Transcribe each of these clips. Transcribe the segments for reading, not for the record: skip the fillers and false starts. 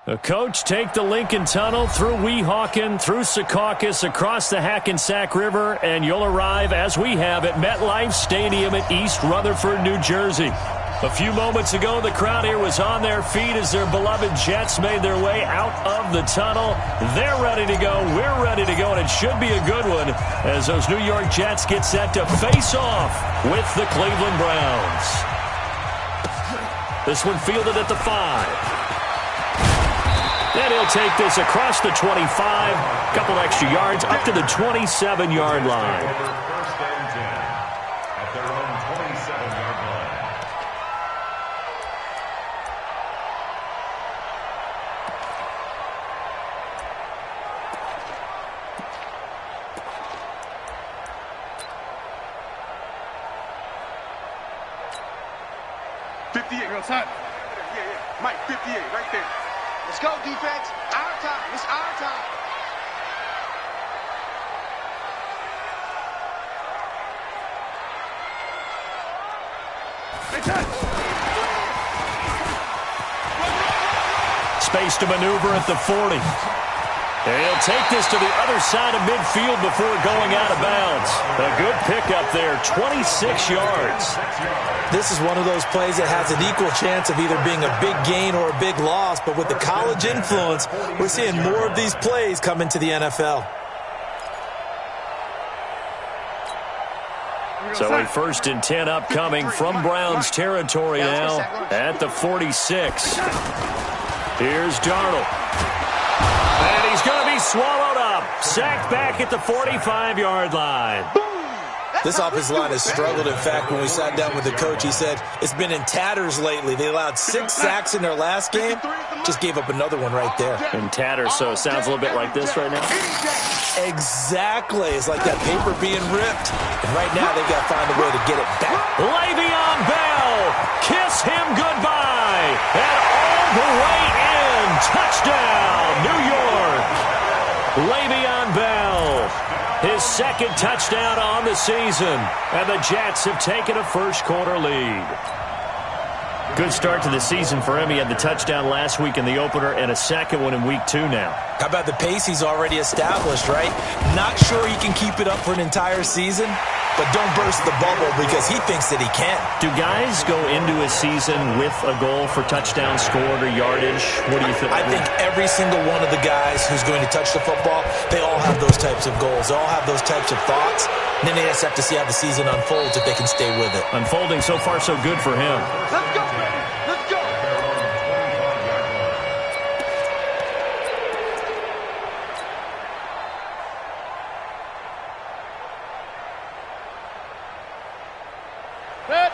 The coach take the Lincoln Tunnel through Weehawken, through Secaucus, across the Hackensack River, and you'll arrive, as we have, at MetLife Stadium at East Rutherford, New Jersey. A few moments ago, the crowd here was on their feet as their beloved Jets made their way out of the tunnel. They're ready to go. We're ready to go, and it should be a good one as those New York Jets get set to face off with the Cleveland Browns. This one fielded at the 5. And he'll take this across the 25, couple extra yards, up to the 27-yard line. First and 10 at their own 27-yard line. Real time. Yeah. Mike, 58, right there. Let's go, defense. Our time. It's our time. Space to maneuver at the 40. And he'll take this to the other side of midfield before going out of bounds. A good pickup there, 26 yards. This is one of those plays that has an equal chance of either being a big gain or a big loss, but with the college influence, we're seeing more of these plays come into the NFL. So a 1st and 10 upcoming from Browns territory now at the 46. Here's Darnold. And he's going to be swallowed up. Sacked back at the 45-yard line. This offensive line has struggled. In fact, when we sat down with the coach, he said it's been in tatters lately. They allowed 6 sacks in their last game. Just gave up another one right there. In tatters, so it sounds a little bit like this right now. Exactly. It's like that paper being ripped. And right now, they've got to find a way to get it back. Le'Veon Bell, kiss him goodbye. And all the way in. Touchdown, New York. Le'Veon Bell. His 2nd touchdown on the season. And the Jets have taken a first-quarter lead. Good start to the season for him. He had the touchdown last week in the opener and a second one in week 2 now. How about the pace he's already established, right? Not sure he can keep it up for an entire season, but don't burst the bubble because he thinks that he can. Do guys go into a season with a goal for touchdown scored or yardage? What do you think? I think every single one of the guys who's going to touch the football, they all have those types of goals. They all have those types of thoughts. And then they just have to see how the season unfolds if they can stay with it. Unfolding so far so good for him. Let's go, baby. Let's go.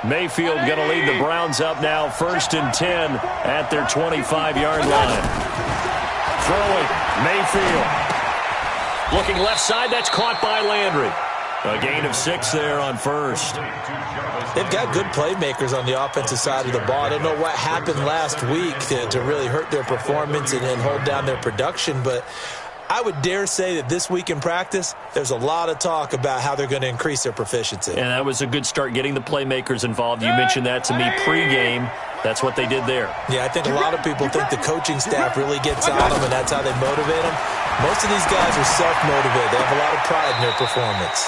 Mayfield going to lead the Browns up now, 1st and 10 at their 25-yard line. Throwing, Mayfield. Looking left side, that's caught by Landry. A gain of 6 there on 1st. They've got good playmakers on the offensive side of the ball. I don't know what happened last week to really hurt their performance and hold down their production, but I would dare say that this week in practice, there's a lot of talk about how they're going to increase their proficiency. And that was a good start getting the playmakers involved. You mentioned that to me pregame. That's what they did there. Yeah, I think a lot of people think the coaching staff really gets on them, and that's how they motivate them. Most of these guys are self-motivated. They have a lot of pride in their performance.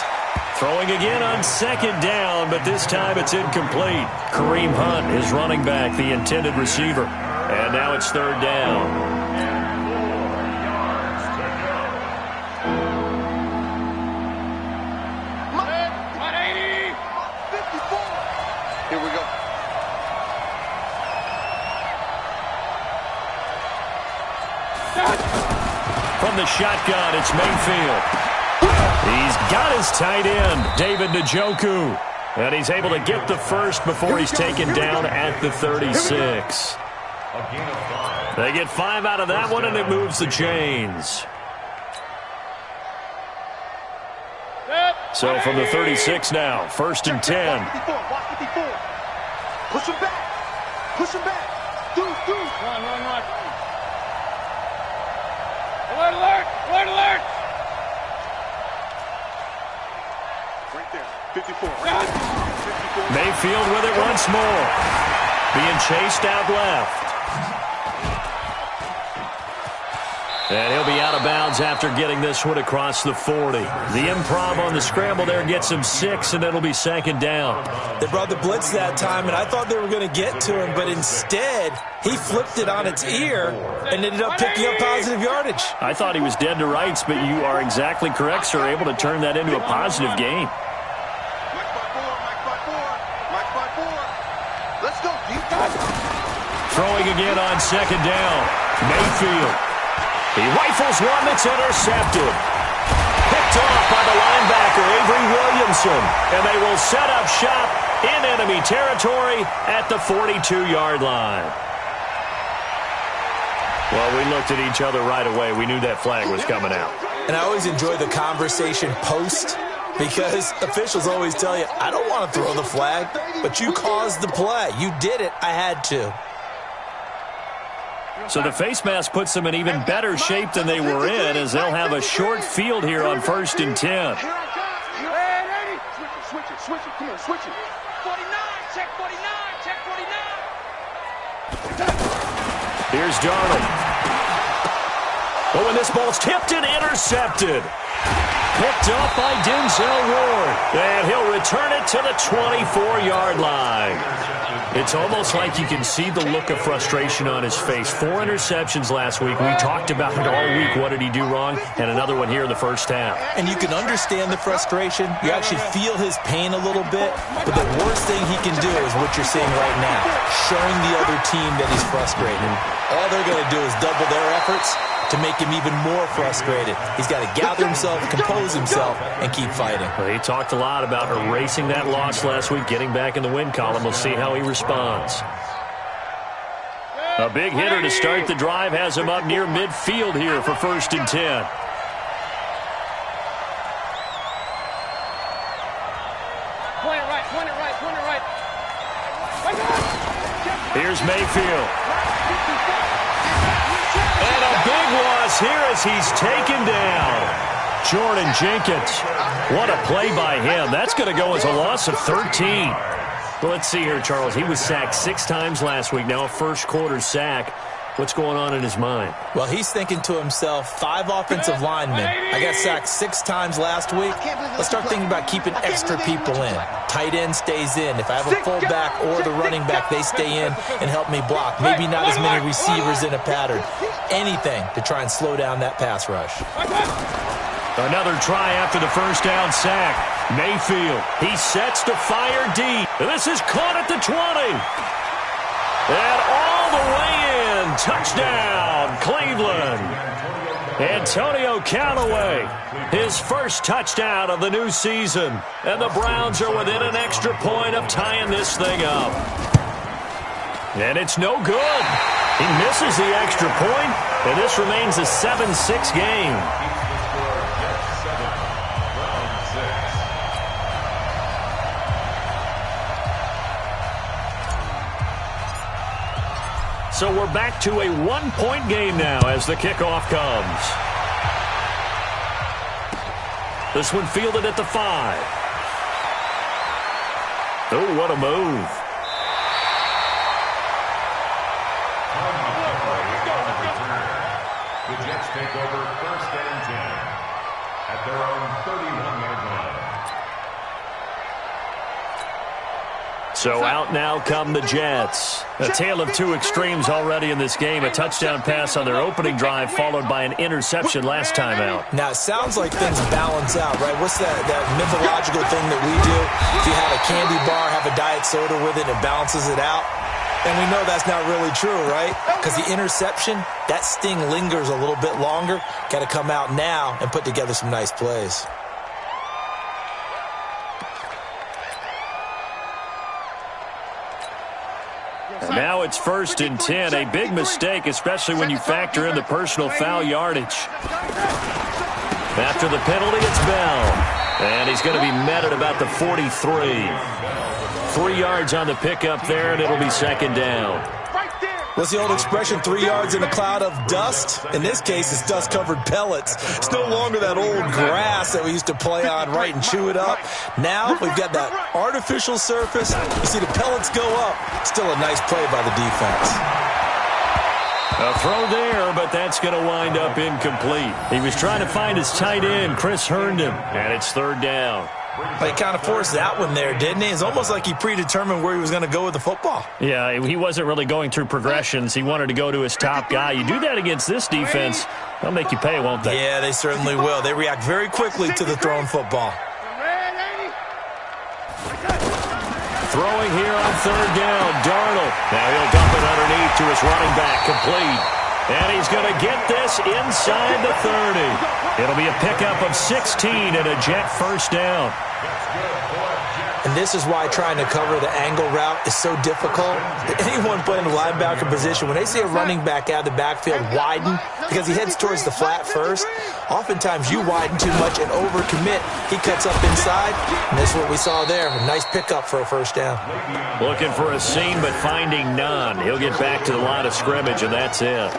Throwing again on 2nd down, but this time it's incomplete. Kareem Hunt is running back, the intended receiver. And now it's 3rd down. From the shotgun, it's Mayfield. He's got his tight end, David Njoku. And he's able to get the first before he's taken down at the 36. They get 5 out of that one, and it moves the chains. So from the 36 now, 1st and 10. Push him back. Push him back. Do. Run. Alert! Alert! Right there. 54. Mayfield with it once more. Being chased out left. And he'll be out of bounds after getting this one across the 40. The improv on the scramble there gets him 6, and it'll be second down. They brought the blitz that time, and I thought they were going to get to him, but instead he flipped it on its ear and ended up picking up positive yardage. I thought he was dead to rights, but you are exactly correct, sir, able to turn that into a positive gain. Let's go, defense. Throwing again on second down. Mayfield. He rifles one that's intercepted. Picked off by the linebacker, Avery Williamson. And they will set up shop in enemy territory at the 42-yard line. Well, we looked at each other right away. We knew that flag was coming out. And I always enjoy the conversation post, because officials always tell you, I don't want to throw the flag, but you caused the play. You did it. I had to. So the face mask puts them in even better shape than they were in, as they'll have a short field here on 1st and 10. Switch it. Come on, switch it. 49, check 49, check 49. Here's Darnold. Oh, and this ball's tipped and intercepted. Picked up by Denzel Ward. And he'll return it to the 24-yard line. It's almost like you can see the look of frustration on his face. 4 interceptions last week. We talked about it all week. What did he do wrong? And another one here in the first half. And you can understand the frustration. You actually feel his pain a little bit. But the worst thing he can do is what you're seeing right now, showing the other team that he's frustrated. All they're going to do is double their efforts to make him even more frustrated. He's got to gather himself, compose himself, and keep fighting. Well, he talked a lot about erasing that loss last week, getting back in the win column. We'll see how he responds. A big hitter to start the drive has him up near midfield here for 1st and 10. Point it right. Here's Mayfield. And a big loss here as he's taken down. Jordan Jenkins. What a play by him. That's going to go as a loss of 13. Well, let's see here, Charles. He was sacked 6 times last week. Now a first-quarter sack. What's going on in his mind? Well, he's thinking to himself, 5 offensive linemen. I got sacked 6 times last week. Let's start thinking about keeping extra people in. Tight end stays in. If I have a fullback or the running back, they stay in and help me block. Maybe not as many receivers in a pattern. Anything to try and slow down that pass rush. Another try after the first down sack. Mayfield, he sets to fire deep. This is caught at the 20. And all the way in. Touchdown, Cleveland. Antonio Callaway, his first touchdown of the new season. And the Browns are within an extra point of tying this thing up. And it's no good. He misses the extra point, and this remains a 7-6 game. So we're back to a 1-point game now as the kickoff comes. This one fielded at the 5. Oh, what a move. The Jets take over 1st and 10 at their own 31-yard line. So out now come the Jets. A tale of 2 extremes already in this game. A touchdown pass on their opening drive followed by an interception last time out. Now, it sounds like things balance out, right? What's that mythological thing that we do? If you have a candy bar, have a diet soda with it, it balances it out. And we know that's not really true, right? Because the interception, that sting lingers a little bit longer. Got to come out now and put together some nice plays. Now it's 1st and 10. A big mistake, especially when you factor in the personal foul yardage. After the penalty, it's Bell. And he's going to be met at about the 43. 3 yards on the pickup there, and it'll be second down. What's the old expression, 3 yards in a cloud of dust? In this case, it's dust-covered pellets. It's no longer that old grass that we used to play on, right, and chew it up. Now we've got that artificial surface. You see the pellets go up. Still a nice play by the defense. A throw there, but that's going to wind up incomplete. He was trying to find his tight end, Chris Herndon, and it's third down. He kind of forced that one there, didn't he? It's almost like he predetermined where he was going to go with the football. Yeah, he wasn't really going through progressions. He wanted to go to his top guy. You do that against this defense, they'll make you pay, won't they? Yeah, they certainly will. They react very quickly to the thrown football. Throwing here on third down, Darnold. Now he'll dump it underneath to his running back, complete. And he's going to get this inside the 30. It'll be a pickup of 16 and a Jet first down. And this is why trying to cover the angle route is so difficult. Anyone playing the linebacker position, when they see a running back out of the backfield widen because he heads towards the flat first, oftentimes you widen too much and overcommit. He cuts up inside, and that's what we saw there. A nice pickup for a first down. Looking for a seam, but finding none. He'll get back to the line of scrimmage, and that's it.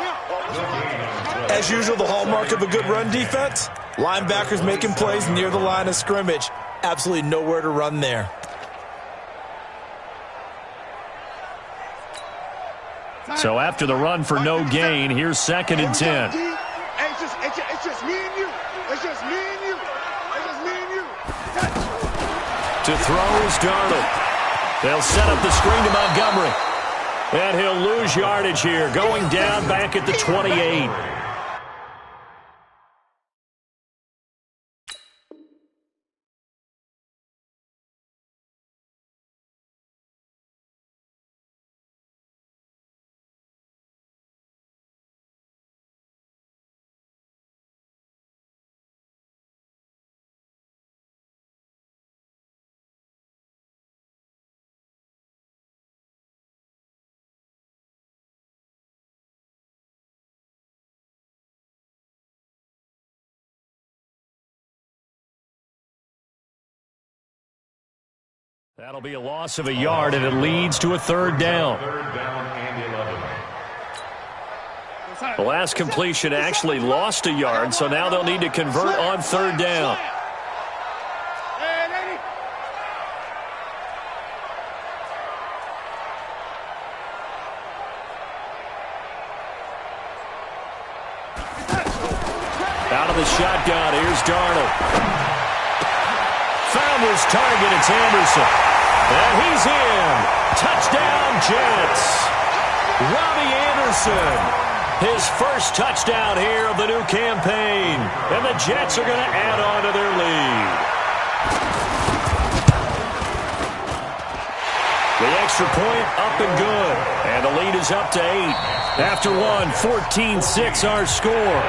As usual, the hallmark of a good run defense, linebackers making plays near the line of scrimmage. Absolutely nowhere to run there. So after the run for no gain, here's 2nd and 10. It's just me and you. It's just me and you. It's just me and you. To throw is Darnold. They'll set up the screen to Montgomery. And he'll lose yardage here, going down back at the 28. That'll be a loss of a yard, and it leads to a third down. The last completion actually lost a yard, so now they'll need to convert on third down. Out of the shotgun, here's Darnold. Found his target, it's Anderson. And he's in. Touchdown, Jets. Robbie Anderson. His first touchdown here of the new campaign. And the Jets are going to add on to their lead. The extra point up and good. And the lead is up to 8. After one, 14-6 our score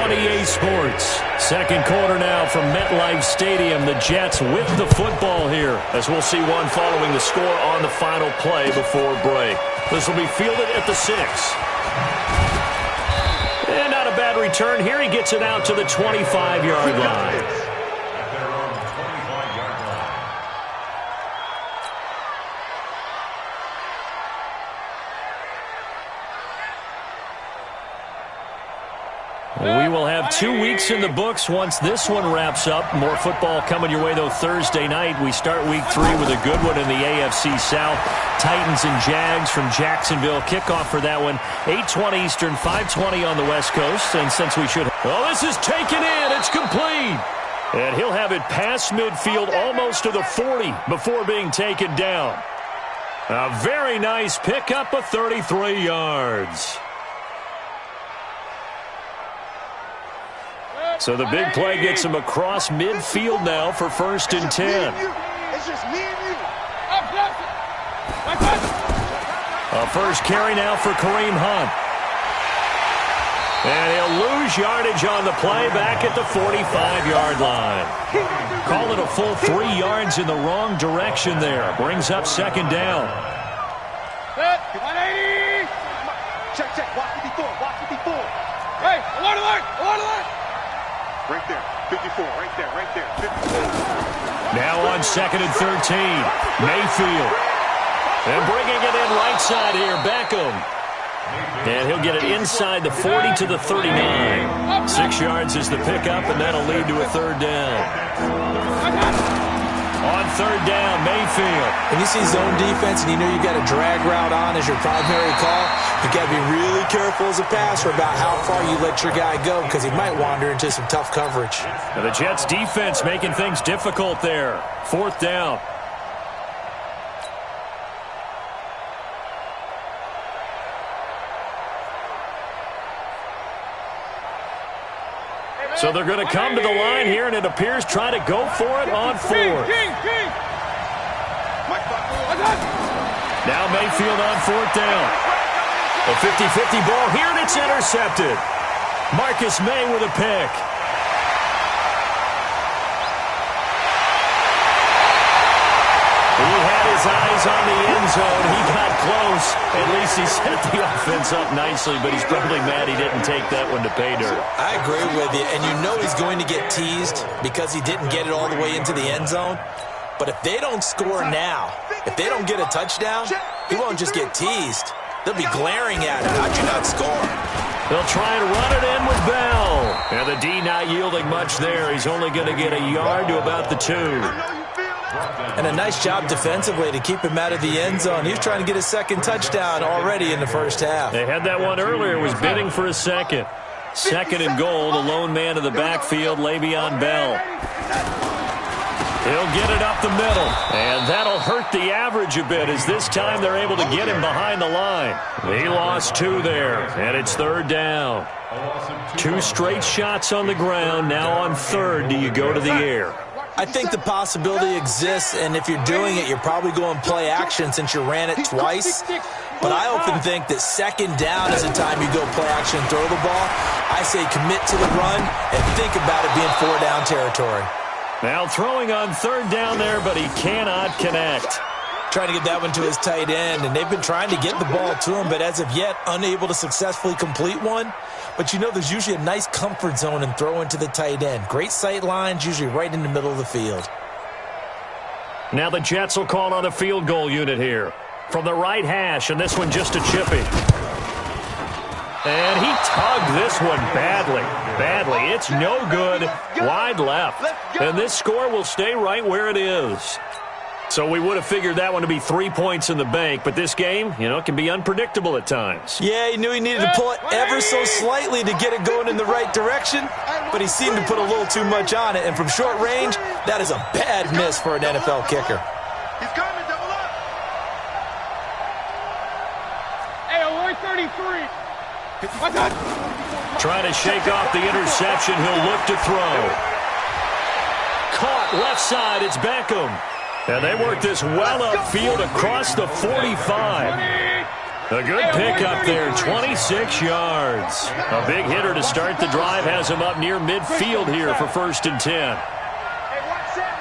on EA Sports. Second quarter now from MetLife Stadium. The Jets with the football here, as we'll see one following the score on the final play before break. This will be fielded at the 6. And not a bad return here. He gets it out to the 25-yard line. We will have 2 weeks in the books once this one wraps up. More football coming your way, though, Thursday night. We start week 3 with a good one in the AFC South. Titans and Jags from Jacksonville. Kickoff for that one, 8:20 Eastern, 5:20 on the West Coast. And since we should... Oh, this is taken in. It's complete. And he'll have it past midfield almost to the 40 before being taken down. A very nice pickup of 33 yards. So the big play gets him across midfield now for 1st and 10. It's just me and you. A first carry now for Kareem Hunt. And he'll lose yardage on the play back at the 45-yard line. Call it a full 3 yards in the wrong direction there. Brings up 2nd down. 180. Check. Watch 54. Hey, alert. Right there. 54. Right there. 54. Now on 2nd and 13. Mayfield. And bringing it in right side here, Beckham. And he'll get it inside the 40 to the 39. 6 yards is the pickup, and that'll lead to a third down. On third down, Mayfield. When you see zone defense and you know you got a drag route on as your primary call, you got to be really careful as a passer about how far you let your guy go because he might wander into some tough coverage. And the Jets defense making things difficult there. Fourth down. So they're going to come to the line here, and it appears try to go for it on fourth. Now Mayfield on fourth down. A 50-50 ball here, and it's intercepted. Marcus May with a pick. He had his eyes on the end zone. He got close. At least he set the offense up nicely, but he's probably mad he didn't take that one to pay dirt. I agree with you, and you know he's going to get teased because he didn't get it all the way into the end zone. But if they don't score now, if they don't get a touchdown, he won't just get teased. They'll be glaring at him. How'd you not score? They'll try and run it in with Bell. And the D not yielding much there. He's only going to get a yard to about the 2. And a nice job defensively to keep him out of the end zone. He was trying to get his second touchdown already in the first half. They had that one earlier, was bidding for a second. Second and goal, the lone man in the backfield, Le'Veon Bell. He'll get it up the middle, and that'll hurt the average a bit as this time they're able to get him behind the line. He lost 2 there, and it's third down. 2 straight shots on the ground. Now on third, do you go to the air? I think the possibility exists, and if you're doing it, you're probably going play action since you ran it twice. But I often think that second down is the time you go play action and throw the ball. I say commit to the run and think about it being 4-down territory. Now throwing on third down there, but he cannot connect. Trying to get that one to his tight end, and they've been trying to get the ball to him, but as of yet, unable to successfully complete one. But you know there's usually a nice comfort zone and throw into the tight end. Great sight lines, usually right in the middle of the field. Now the Jets will call on a field goal unit here. From the right hash, and this one just a chippy. And he tugged this one badly. It's no good. Wide left. And this score will stay right where it is. So we would have figured that one to be 3 points in the bank, but this game, it can be unpredictable at times. Yeah, he knew he needed to pull it ever so slightly to get it going in the right direction, but he seemed to put a little too much on it, and from short range, that is a bad miss for an NFL kicker. He's coming, double up. Hey, 133. Trying to shake off the interception. He'll look to throw. Caught left side. It's Beckham. And they work this well upfield across the 45. A good pickup there, 26 yards. A big hitter to start the drive has him up near midfield here for 1st and 10. Hey, one set.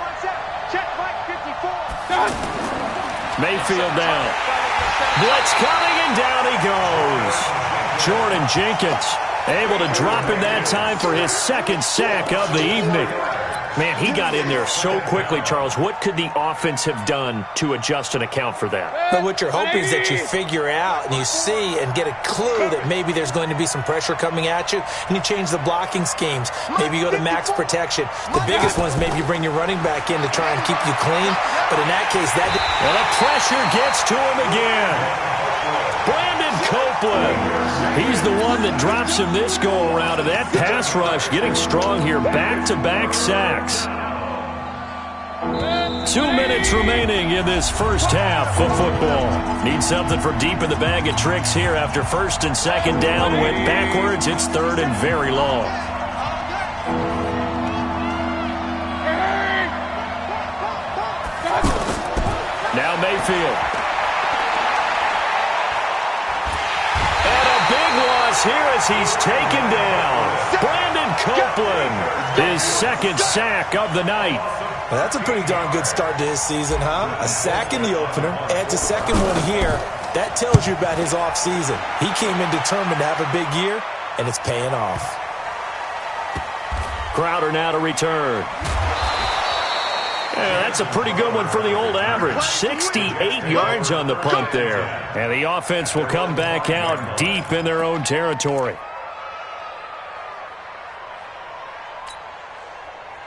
Check Mike 54. Mayfield down. Blitz coming, and down he goes. Jordan Jenkins able to drop him that time for his second sack of the evening. Man, he got in there so quickly, Charles. What could the offense have done to adjust and account for that? But what you're hoping is that you figure out and you see and get a clue that maybe there's going to be some pressure coming at you, and you change the blocking schemes. Maybe you go to max protection. The biggest one is maybe you bring your running back in to try and keep you clean. But in that case, that... Well, the pressure gets to him again. Brandon Copeland. He's the one that drops him this go-around, and that pass rush getting strong here. Back-to-back sacks. 2 minutes remaining in this first half of football. Need something from deep in the bag of tricks here after 1st and 2nd down. Went backwards. It's 3rd and very long. Now Mayfield. Here as he's taken down. Brandon Copeland, his second sack of the night. Well, that's a pretty darn good start to his season, huh? A sack in the opener, adds a second one here. That tells you about his offseason. He came in determined to have a big year, and it's paying off. Crowder now to return. Yeah, that's a pretty good one for the old average. 68 yards on the punt there. And the offense will come back out deep in their own territory.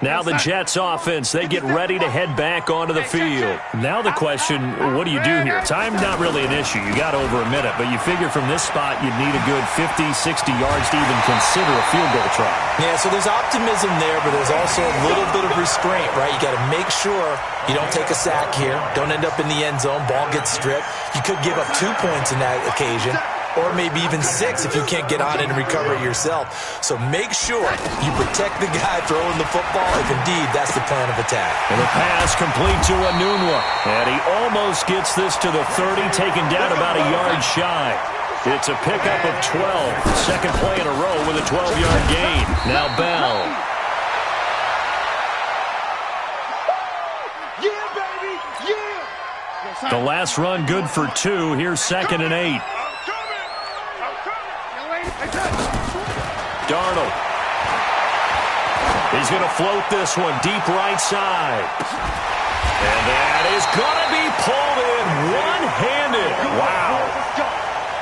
Now the Jets offense, they get ready to head back onto the field. Now the question, what do you do here? Time's not really an issue. You got over a minute, but you figure from this spot you'd need a good 50, 60 yards to even consider a field goal try. Yeah, so there's optimism there, but there's also a little bit of restraint, right? You got to make sure you don't take a sack here. Don't end up in the end zone. Ball gets stripped. You could give up 2 points in that occasion, or maybe even 6 if you can't get on it and recover it yourself. So make sure you protect the guy throwing the football if indeed that's the plan of attack. And the pass complete to Anunwa. And he almost gets this to the 30, taken down about a yard shy. It's a pickup of 12. Second play in a row with a 12-yard gain. Now Bell. Yeah, baby, yeah. The last run good for 2. Here's 2nd and 8. Darnold. He's going to float this one deep right side. And that is going to be pulled in one-handed. Wow.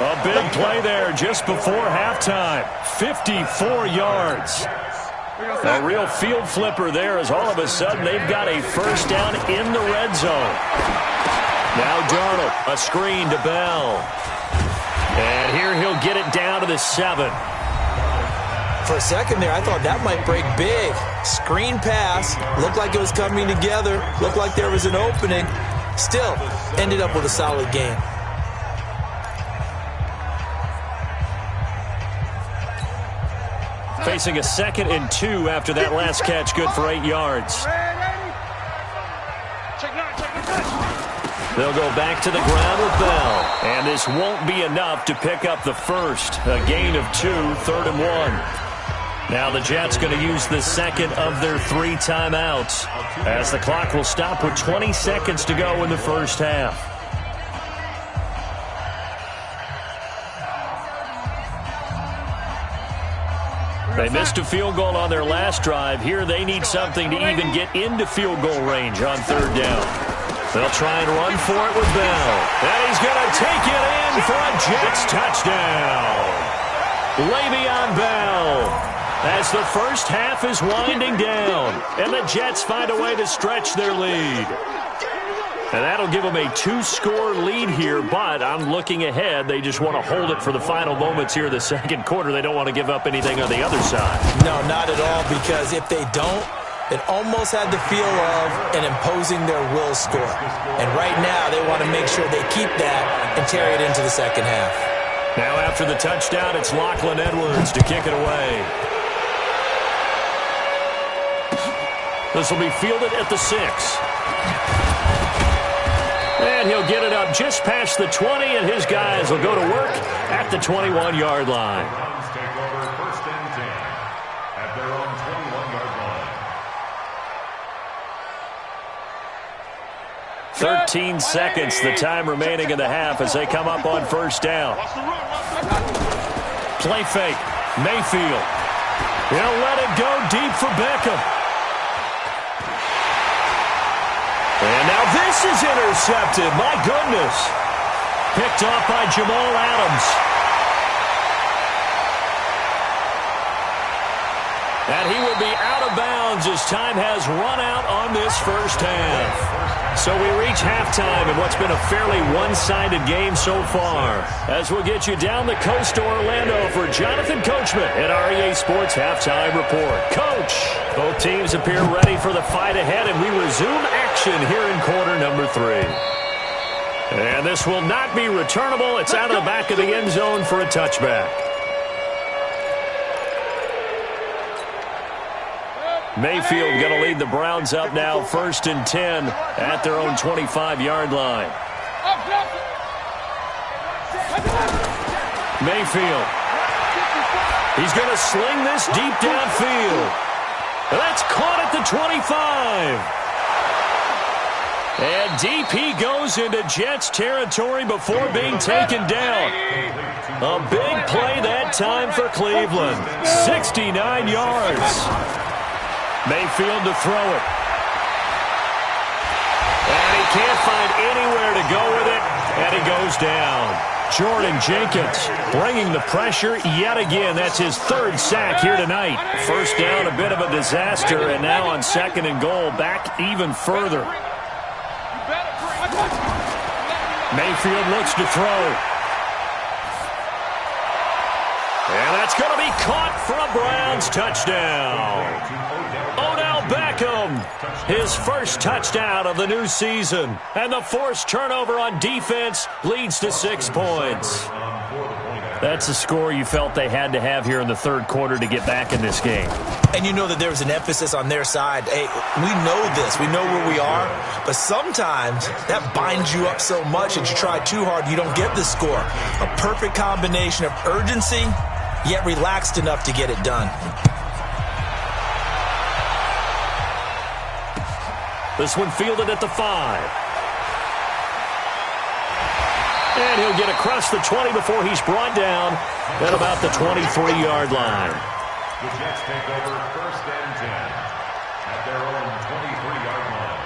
A big play there just before halftime. 54 yards. A real field flipper there as all of a sudden they've got a first down in the red zone. Now Darnold, a screen to Bell. And here he'll get it down to the 7. For a second there, I thought that might break big. Screen pass. Looked like it was coming together. Looked like there was an opening. Still, ended up with a solid game. Facing a 2nd and 2 after that last catch, good for 8 yards. They'll go back to the ground with Bell. And this won't be enough to pick up the first. A gain of 2, 3rd and 1. Now the Jets going to use the second of their 3 timeouts as the clock will stop with 20 seconds to go in the first half. They missed a field goal on their last drive. Here they need something to even get into field goal range on 3rd down. They'll try and run for it with Bell. And he's going to take it in for a Jets touchdown. Le'Veon Bell. As the first half is winding down, and the Jets find a way to stretch their lead. And that'll give them a 2-score lead here, but I'm looking ahead. They just want to hold it for the final moments here in the second quarter. They don't want to give up anything on the other side. No, not at all, because if they don't, it almost had the feel of an imposing their will score. And right now, they want to make sure they keep that and carry it into the second half. Now after the touchdown, it's Lachlan Edwards to kick it away. This will be fielded at the 6. And he'll get it up just past the 20, and his guys will go to work at the 21-yard line. Browns take over 1st and 10 at their own 21-yard line. 13 seconds, the time remaining in the half as they come up on 1st down. Play fake. Mayfield. He'll let it go deep for Beckham. And now this is intercepted. My goodness. Picked off by Jamal Adams. And he will be out of bounds as time has run out on this first half. So we reach halftime in what's been a fairly one-sided game so far. As we'll get you down the coast to Orlando for Jonathan Coachman at our EA Sports Halftime Report. Coach, both teams appear ready for the fight ahead, and we resume action here in quarter number 3. And this will not be returnable. It's out of the back of the end zone for a touchback. Mayfield going to lead the Browns up now 1st and 10 at their own 25-yard line. Mayfield. He's going to sling this deep downfield. That's caught at the 25. And deep he goes into Jets territory before being taken down. A big play that time for Cleveland. 69 yards. Mayfield to throw it. And he can't find anywhere to go with it, and he goes down. Jordan Jenkins bringing the pressure yet again. That's his third sack here tonight. First down, a bit of a disaster, and now on 2nd and goal, back even further. Mayfield looks to throw. And that's going to be caught for a Browns touchdown. Odell Beckham, his first touchdown of the new season. And the forced turnover on defense leads to 6 points. That's a score you felt they had to have here in the third quarter to get back in this game. And you know that there was an emphasis on their side. Hey, we know this. We know where we are. But sometimes that binds you up so much that you try too hard, you don't get the score. A perfect combination of urgency, yet relaxed enough to get it done. This one fielded at the 5. And he'll get across the 20 before he's brought down at about the 23-yard line. The Jets take over 1st and 10 at their own 23-yard line.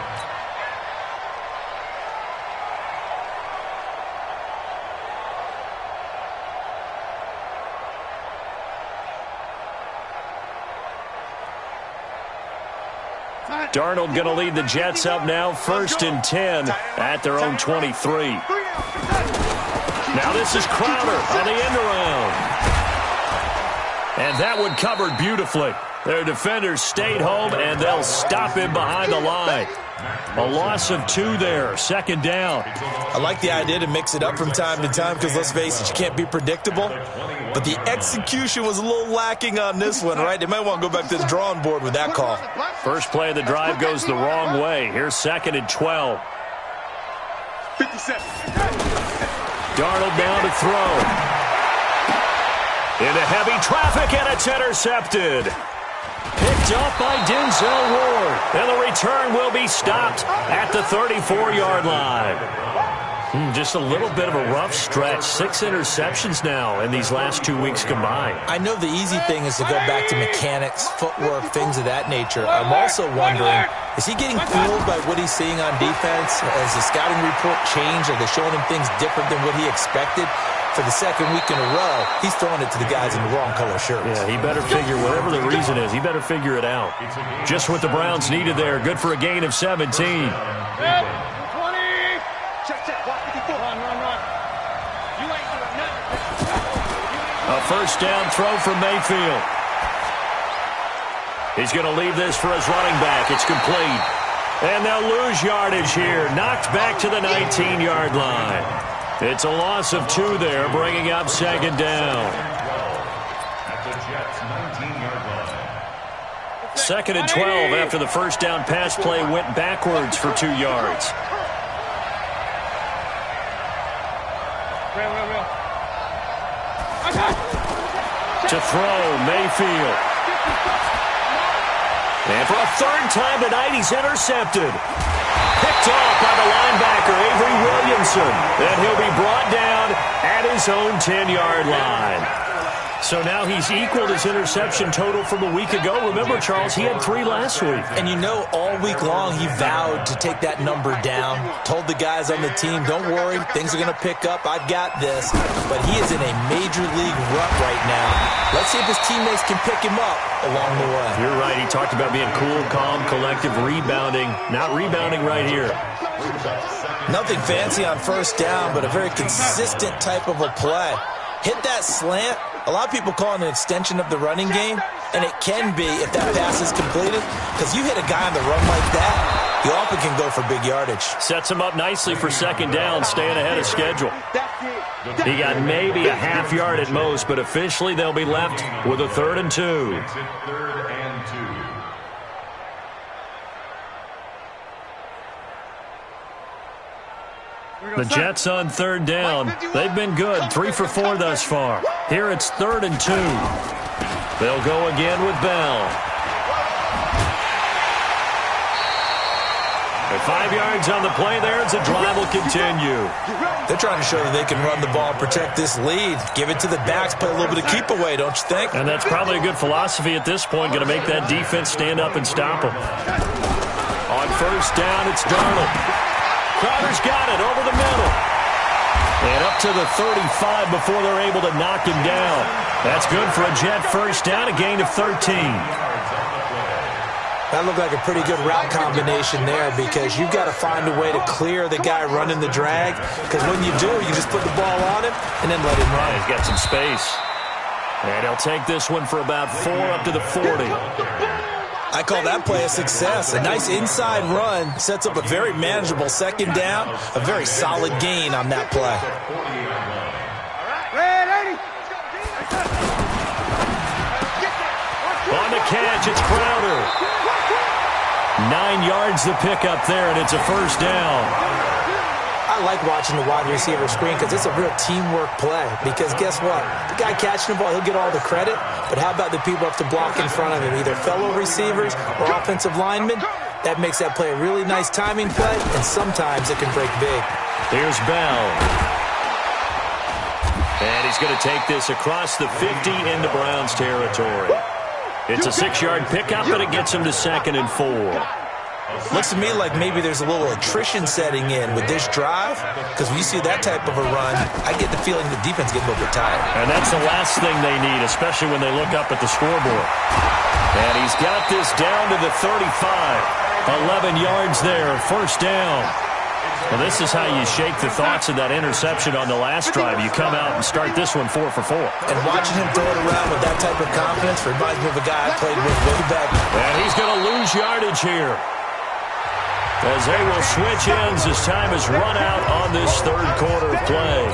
Darnold going to lead the Jets up now, 1st and 10 at their own 23. Now this is Crowder on the end around. And that one covered beautifully. Their defenders stayed home, and they'll stop him behind the line. A loss of 2 there, 2nd down. I like the idea to mix it up from time to time because, let's face it, you can't be predictable. But the execution was a little lacking on this one, right? They might want to go back to the drawing board with that call. First play of the drive goes the wrong way. Here's 2nd and 12. 57. Darnold down to throw. Into heavy traffic, and it's intercepted. Picked up by Denzel Ward. And the return will be stopped at the 34-yard line. Just a little bit of a rough stretch. 6 interceptions now in these last 2 weeks combined. I know the easy thing is to go back to mechanics, footwork, things of that nature. I'm also wondering, is he getting fooled by what he's seeing on defense? Has the scouting report changed? Are they showing him things different than what he expected? For the 2nd week in a row, he's throwing it to the guys in the wrong color shirts. Yeah, he better figure, whatever the reason is, he better figure it out. Just what the Browns needed there. Good for a gain of 17. A first down throw from Mayfield. He's going to leave this for his running back. It's complete. And they'll lose yardage here. Knocked back to the 19-yard line. It's a loss of 2 there, bringing up 2nd down. At the Jets' 19-yard line. 2nd and 12 after the first down pass play went backwards for 2 yards. To throw, Mayfield. And for a 3rd time tonight, he's intercepted. Picked off by the linebacker, Avery Williamson. And he'll be brought down at his own 10-yard line. So now he's equaled his interception total from a week ago. Remember, Charles, he had 3 last week. And you know, all week long he vowed to take that number down. Told the guys on the team, don't worry, things are going to pick up. I've got this. But he is in a major league rut right now. Let's see if his teammates can pick him up along the way. You're right. He talked about being cool, calm, collective, rebounding. Not rebounding right here. Nothing fancy on first down, but a very consistent type of a play. Hit that slant. A lot of people call it an extension of the running game, and it can be if that pass is completed, because you hit a guy on the run like that, he often can go for big yardage. Sets him up nicely for 2nd down, staying ahead of schedule. He got maybe a half yard at most, but officially they'll be left with a 3rd and 2. It's a 3rd and 2. The Jets on 3rd down. They've been good, 3 for 4 thus far. Here it's 3rd and 2. They'll go again with Bell. At 5 yards on the play there, as the drive will continue. They're trying to show that they can run the ball and protect this lead. Give it to the backs, play a little bit of keep away, don't you think? And that's probably a good philosophy at this point, going to make that defense stand up and stop them. On first down, it's Darnold. Crowder's got it over the middle. And up to the 35 before they're able to knock him down. That's good for a Jet first down, a gain of 13. That looked like a pretty good route combination there because you've got to find a way to clear the guy running the drag, because when you do, you just put the ball on him and then let him run. He's got some space. And he'll take this one for about 4 up to the 40. I call that play a success. A nice inside run sets up a very manageable second down, a very solid gain on that play. On the catch, it's Crowder. 9 yards the pickup there, and it's a first down. I like watching the wide receiver screen because it's a real teamwork play. Because guess what? The guy catching the ball, he'll get all the credit. But how about the people up to block in front of him, either fellow receivers or offensive linemen? That makes that play a really nice timing play, and sometimes it can break big. Here's Bell. And he's going to take this across the 50 into Browns territory. It's a 6-yard pickup, but it gets him to 2nd and 4. Looks to me like maybe there's a little attrition setting in with this drive, because when you see that type of a run, I get the feeling the defense gets a little bit tired. And that's the last thing they need, especially when they look up at the scoreboard. And he's got this down to the 35. 11 yards there, first down. Well, this is how you shake the thoughts of that interception on the last drive. You come out and start this one 4 for 4. And watching him throw it around with that type of confidence reminds me of a guy I played with way back. And he's going to lose yardage here, as they will switch ends as time has run out on this third quarter of play.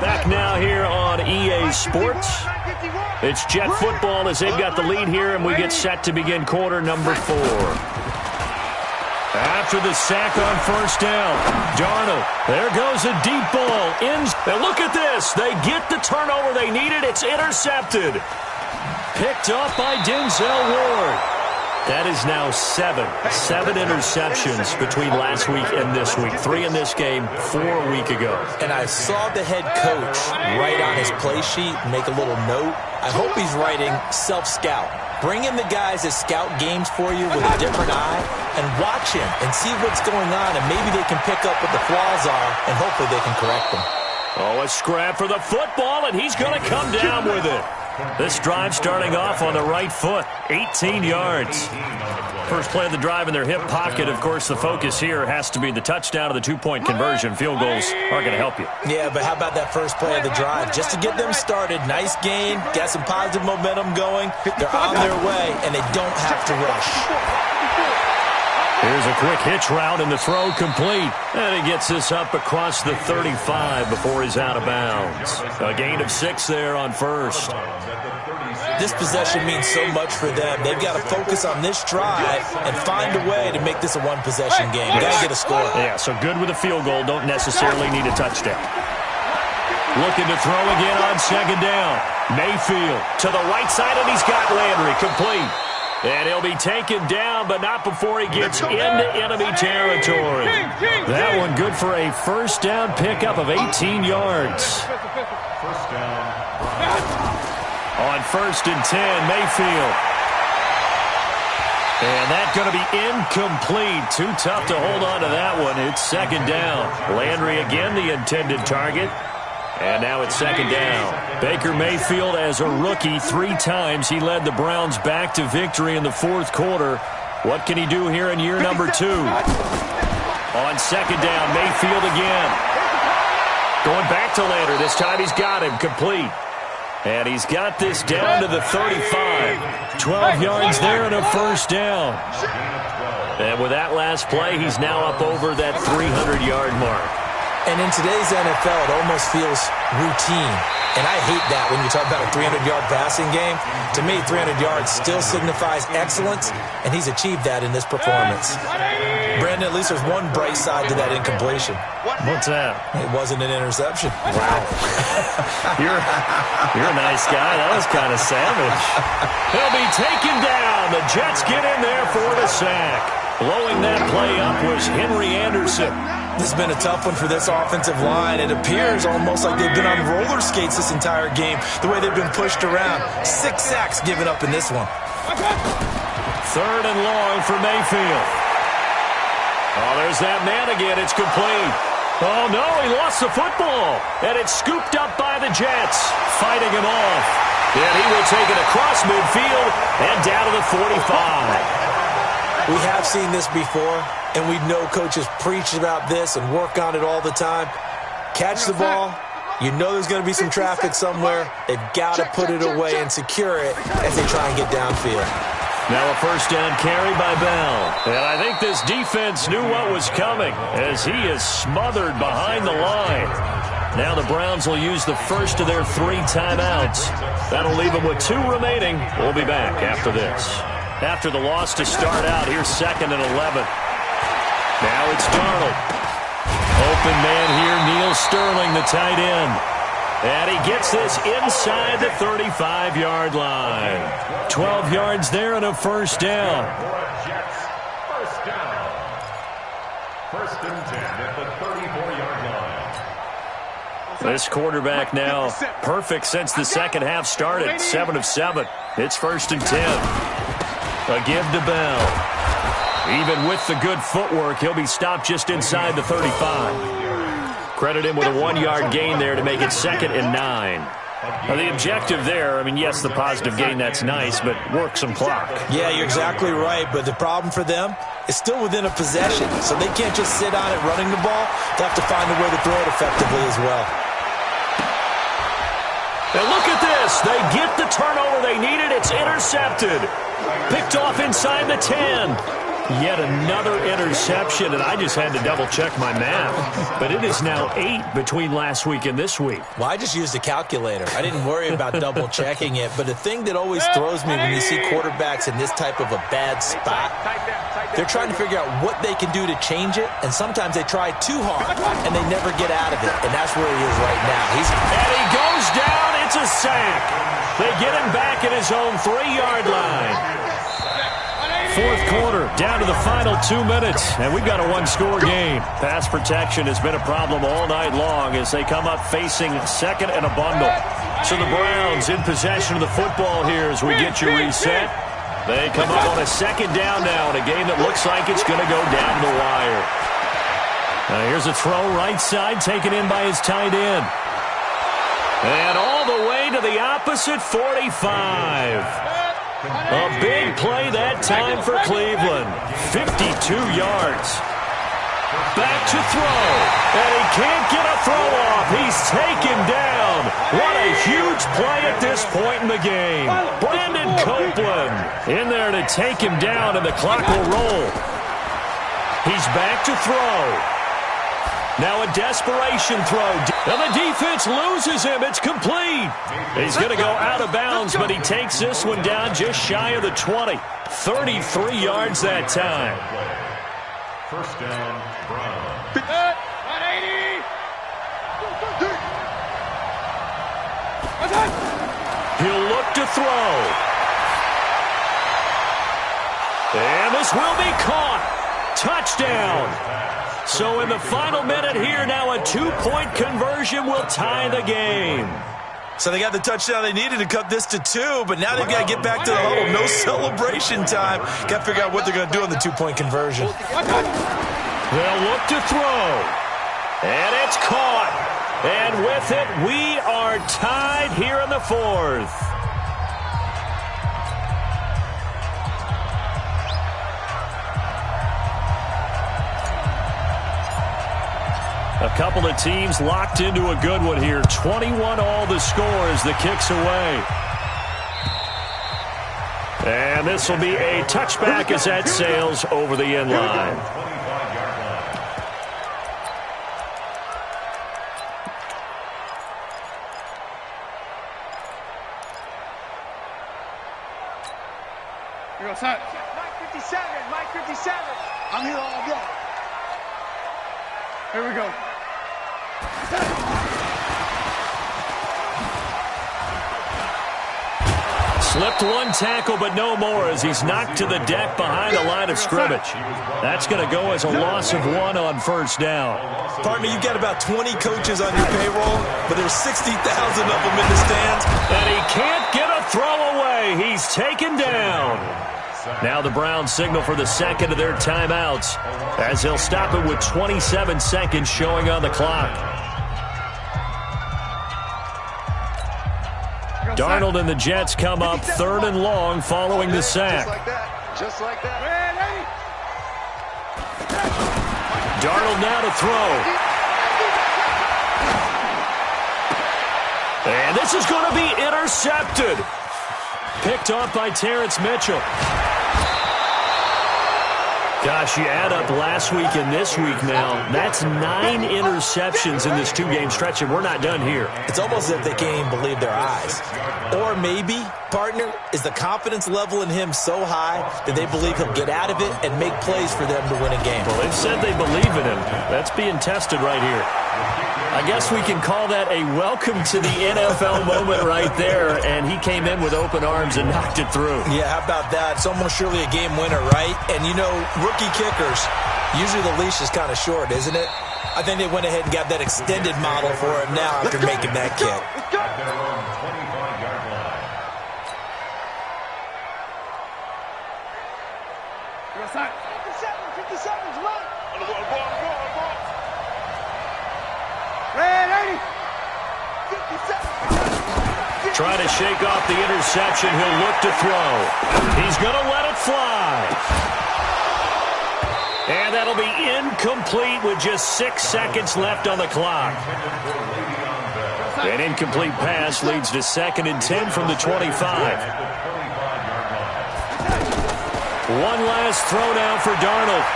Back now here on EA Sports. It's Jet football as they've got the lead here, and we get set to begin quarter number 4. After the sack on first down, Darnold, there goes a deep ball. And look at this. They get the turnover they needed. It's intercepted. Picked up by Denzel Ward. That is now 7 interceptions between last week and this week. 3 in this game, 4 a week ago. And I saw the head coach write on his play sheet, make a little note. I hope he's writing self-scout. Bring in the guys that scout games for you with a different eye and watch him and see what's going on, and maybe they can pick up what the flaws are, and hopefully they can correct them. Oh, a scrap for the football, and he's going to come down with it. This drive starting off on the right foot, 18 yards. First play of the drive in their hip pocket. Of course, the focus here has to be the touchdown of the 2-point conversion. Field goals aren't going to help you. Yeah, but how about that first play of the drive? Just to get them started, nice gain, got some positive momentum going. They're on their way, and they don't have to rush. Here's a quick hitch route, and the throw complete. And he gets this up across the 35 before he's out of bounds. A gain of 6 there on first. This possession means so much for them. They've got to focus on this drive and find a way to make this a one-possession game. Got to get a score. Yeah, so good with a field goal. Don't necessarily need a touchdown. Looking to throw again on second down. Mayfield to the right side, and he's got Landry complete. And he'll be taken down, but not before he gets into enemy territory. That one good for a first down pickup of 18 yards. First down. On 1st and 10, Mayfield. And that's going to be incomplete. Too tough to hold on to that one. It's second down. Landry again the intended target. And now it's second down. Baker Mayfield, as a rookie, 3 times he led the Browns back to victory in the fourth quarter. What can he do here in year number 2? On second down, Mayfield again. Going back to Landry. This time he's got him complete. And he's got this down to the 35. 12 yards there and a first down. And with that last play, he's now up over that 300-yard mark. And in today's NFL, it almost feels routine. And I hate that when you talk about a 300-yard passing game. To me, 300 yards still signifies excellence, and he's achieved that in this performance. Brandon, at least there's one bright side to that incompletion. What's that? It wasn't an interception. Wow. You're a nice guy. That was kind of savage. He'll be taken down. The Jets get in there for the sack. Blowing that play up was Henry Anderson. This has been a tough one for this offensive line. It appears almost like they've been on roller skates this entire game, the way they've been pushed around. 6 sacks given up in this one. 3rd and long for Mayfield. Oh, there's that man again. It's complete. Oh, no, he lost the football. And it's scooped up by the Jets, fighting him off. And he will take it across midfield and down to the 45. We have seen this before, and we know coaches preach about this and work on it all the time. Catch the ball. You know there's going to be some traffic somewhere. They've got to put it away and secure it as they try and get downfield. Now a first down carry by Bell. And I think this defense knew what was coming as he is smothered behind the line. Now the Browns will use the first of their 3 timeouts. That'll leave them with 2 remaining. We'll be back after this. After the loss to start out, here's 2nd and 11. Now it's Darnold. Open man here, Neil Sterling, the tight end. And he gets this inside the 35-yard line. 12 yards there and a first down. Jets, first down. 1st and 10 at the 34-yard line. This quarterback now perfect since the second half started. 7 of 7. It's 1st and 10. A give to Bell. Even with the good footwork, he'll be stopped just inside the 35. Credit him with a 1-yard gain there to make it 2nd and 9. Now the objective there, I mean, yes, the positive gain, that's nice, but work some clock. Yeah, you're exactly right, but the problem for them is still within a possession, so they can't just sit on it running the ball. They have to find a way to throw it effectively as well. And look at this. They get the turnover they needed. It's intercepted. Picked off inside the 10. Yet another interception, and I just had to double-check my math. But it is now 8 between last week and this week. Well, I just used a calculator. I didn't worry about double-checking it. But the thing that always throws me when you see quarterbacks in this type of a bad spot, they're trying to figure out what they can do to change it, and sometimes they try too hard, and they never get out of it. And that's where he is right now. And he goes down. It's a sack. They get him back at his own 3-yard line. 4th quarter, down to the final 2 minutes, and we've got a 1-score game. Pass protection has been a problem all night long as they come up facing 2nd and a bundle. So the Browns in possession of the football here as we get you reset. They come up on a 2nd down now in a game that looks like it's going to go down the wire. Now here's a throw right side taken in by his tight end. And all the way to the opposite 45. A big play that time for Cleveland. 52 yards. Back to throw. And he can't get a throw off. He's taken down. What a huge play at this point in the game. Brandon Copeland in there to take him down, and the clock will roll. He's back to throw. Now a desperation throw. Now the defense loses him. It's complete. He's going to go out of bounds, but he takes this one down just shy of the 20. 33 yards that time. First down, Browns. 180. He'll look to throw. And this will be caught. Touchdown. So in the final minute here, now a 2-point conversion will tie the game. So they got the touchdown they needed to cut this to 2, but now they've got to get back to the huddle. No celebration time. Got to figure out what they're going to do on the 2-point conversion. They'll look to throw. And it's caught. And with it, we are tied here in the 4th. A couple of teams locked into a good one here. 21 all the score as the kick's away. And this will be a touchback as that sails over the end line. Here goes Hunt. Mike 57, Mike 57. I'm here all day. Here we go. Slipped one tackle, but no more as he's knocked to the deck behind the line of scrimmage. That's going to go as a loss of 1 on first down. Pardon me, you've got about 20 coaches on your payroll, but there's 60,000 of them in the stands. And he can't get a throw away. He's taken down. Now the Browns signal for the second of their timeouts as they'll stop it with 27 seconds showing on the clock. Darnold and the Jets come up 3rd and long following the sack. Just like that. Just like that. Darnold now to throw. And this is going to be intercepted. Picked off by Terrence Mitchell. Gosh, you add up last week and this week now. That's 9 interceptions in this 2-game stretch, and we're not done here. It's almost as if they can't even believe their eyes. Or maybe, partner, is the confidence level in him so high that they believe he'll get out of it and make plays for them to win a game. Well, they've said they believe in him. That's being tested right here. I guess we can call that a welcome to the NFL moment right there, and he came in with open arms and knocked it through. Yeah, how about that? It's almost surely a game winner, right? And, you know, rookie kickers, usually the leash is kind of short, isn't it? I think they went ahead and got that extended model for him now after making that kick. At their own 25-yard line. Go side. 57's right. Red 80. 57. Trying to shake off the interception. He'll look to throw. He's going to let it fly. And that'll be incomplete with just 6 seconds left on the clock. An incomplete pass leads to 2nd and 10 from the 25. One last throw now for Darnold.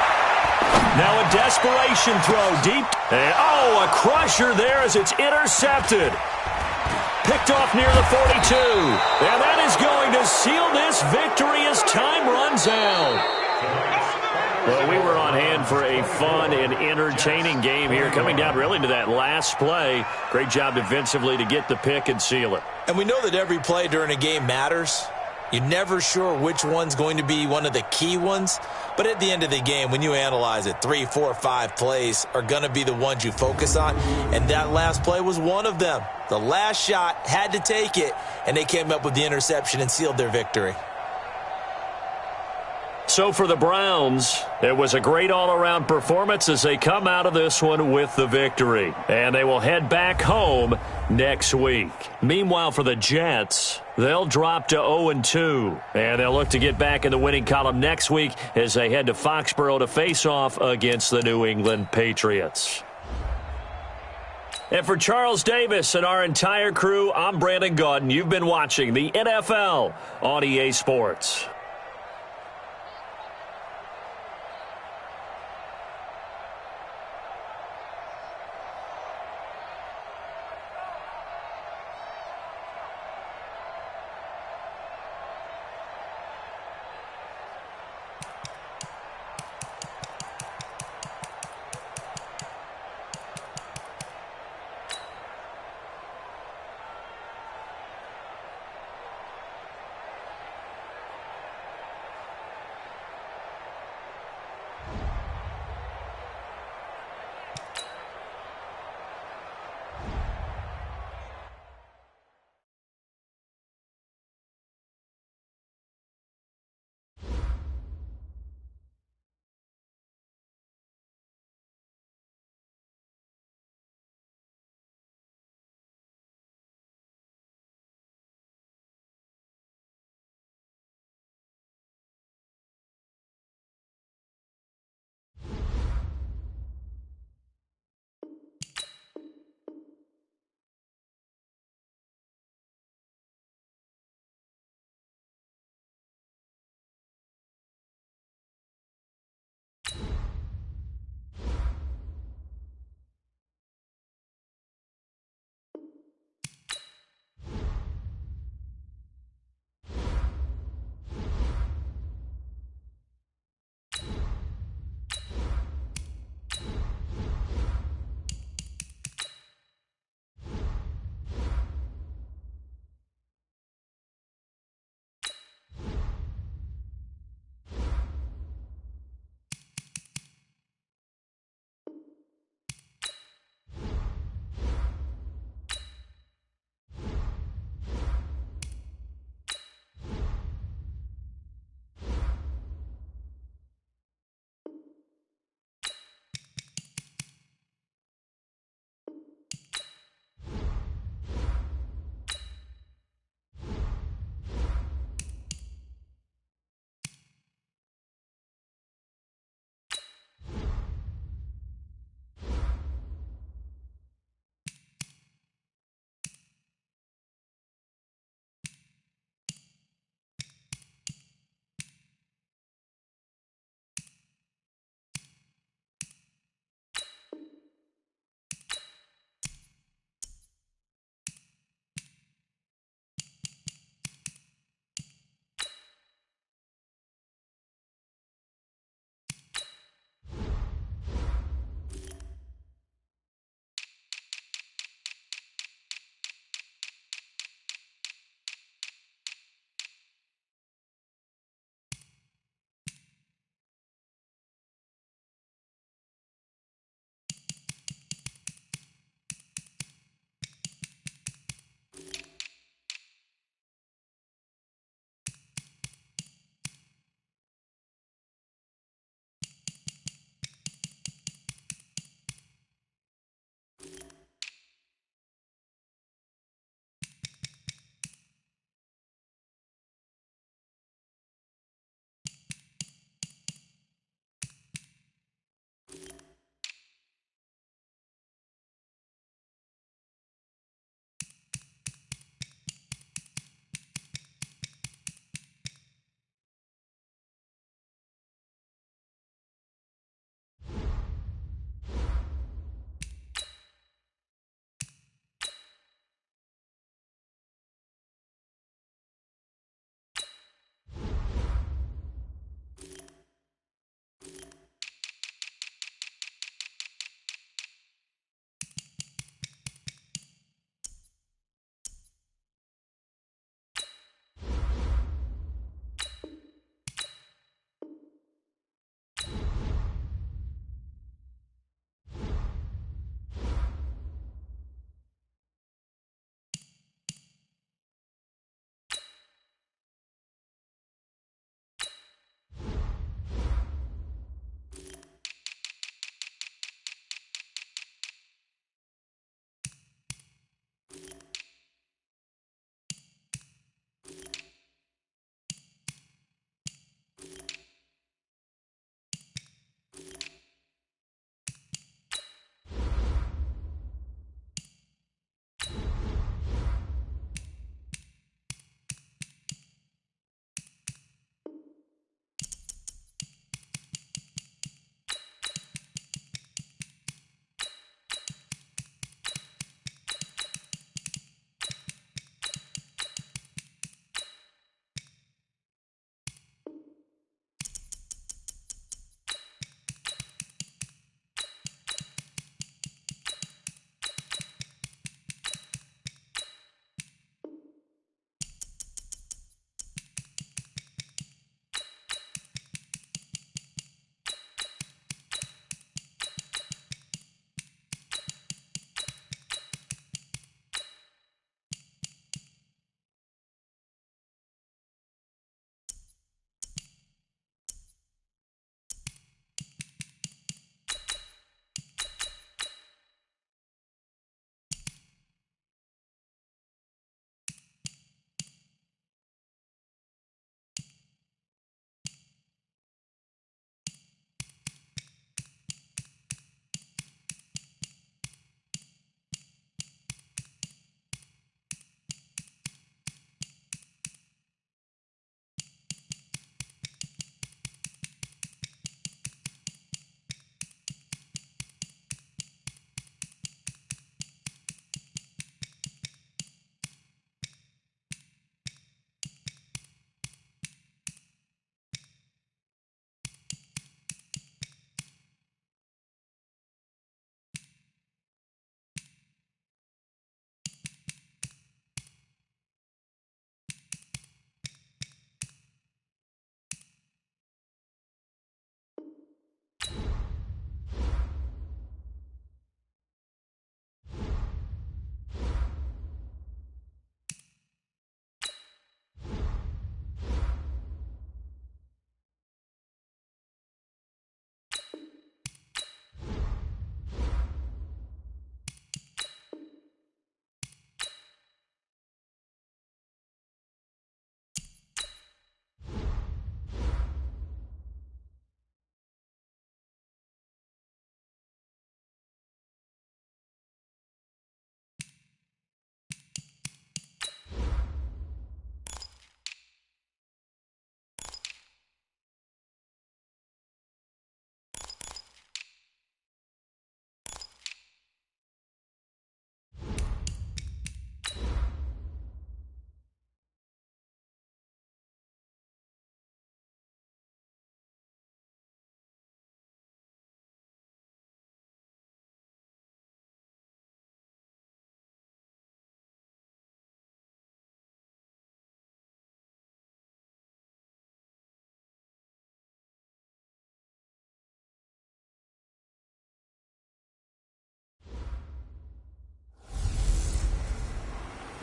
Now a desperation throw deep. And, a crusher there as it's intercepted. Picked off near the 42. And that is going to seal this victory as time runs out. Well, we were on hand for a fun and entertaining game here, coming down really to that last play. Great job defensively to get the pick and seal it. And we know that every play during a game matters. You're never sure which one's going to be one of the key ones. But at the end of the game, when you analyze it, 3, 4, 5 plays are going to be the ones you focus on. And that last play was one of them. The last shot had to take it, and they came up with the interception and sealed their victory. So for the Browns, it was a great all-around performance as they come out of this one with the victory. And they will head back home next week. Meanwhile, for the Jets, they'll drop to 0-2. And they'll look to get back in the winning column next week as they head to Foxborough to face off against the New England Patriots. And for Charles Davis and our entire crew, I'm Brandon Gaudin. You've been watching the NFL on EA Sports.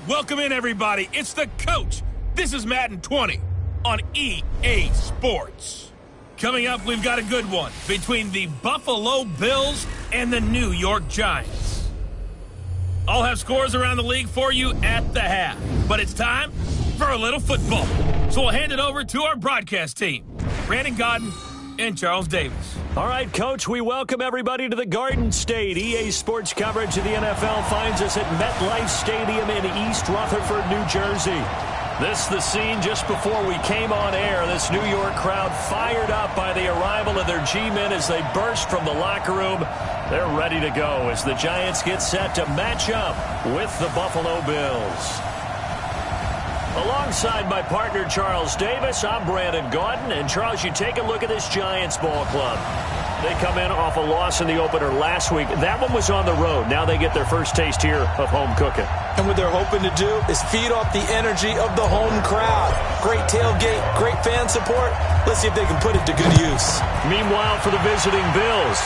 Welcome in, everybody. It's the coach. This is Madden 20 on EA Sports. Coming up, we've got a good one between the Buffalo Bills and the New York Giants. I'll have scores around the league for you at the half. But it's time for a little football. So we'll hand it over to our broadcast team, Brandon Godden and Charles Davis. All right, Coach, we welcome everybody to the Garden State. EA Sports coverage of the NFL finds us at MetLife Stadium in East Rutherford, New Jersey. This the scene just before we came on air. This New York crowd fired up by the arrival of their G-men as they burst from the locker room. They're ready to go as the Giants get set to match up with the Buffalo Bills. Alongside my partner, Charles Davis, I'm Brandon Gaudin. And, Charles, you take a look at this Giants ball club. They come in off a loss in the opener last week. That one was on the road. Now they get their first taste here of home cooking. And what they're hoping to do is feed off the energy of the home crowd. Great tailgate, great fan support. Let's see if they can put it to good use. Meanwhile, for the visiting Bills,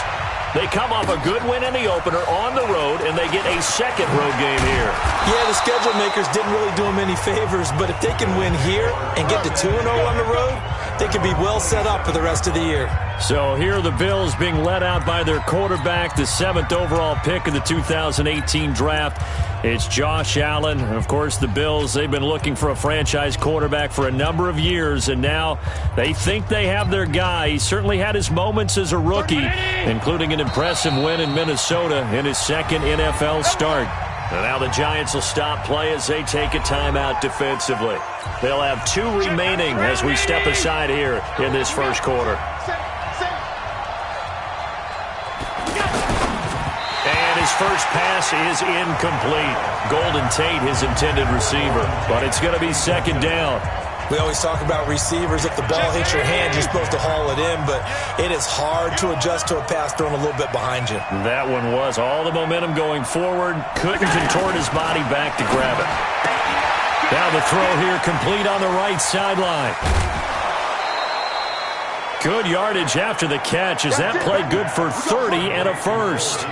they come off a good win in the opener on the road, and they get a second road game here. Yeah, the schedule makers didn't really do them any favors, but if they can win here and get to 2-0 on the road, they can be well set up for the rest of the year. So here are the Bills being led out by their quarterback, the 7th overall pick in the 2018 draft. It's Josh Allen. And, of course, the Bills, they've been looking for a franchise quarterback for a number of years, and now they think they have their guy. He certainly had his moments as a rookie, including an impressive win in Minnesota in his second NFL start. And now the Giants will stop play as they take a timeout defensively. They'll have 2 remaining as we step aside here in this first quarter. And his first pass is incomplete. Golden Tate, his intended receiver. But it's going to be second down. We always talk about receivers. If the ball hits your hand, you're supposed to haul it in, but it is hard to adjust to a pass thrown a little bit behind you. That one was all the momentum going forward. Couldn't contort his body back to grab it. Now the throw here complete on the right sideline. Good yardage after the catch. Is that play good for 30 and a first?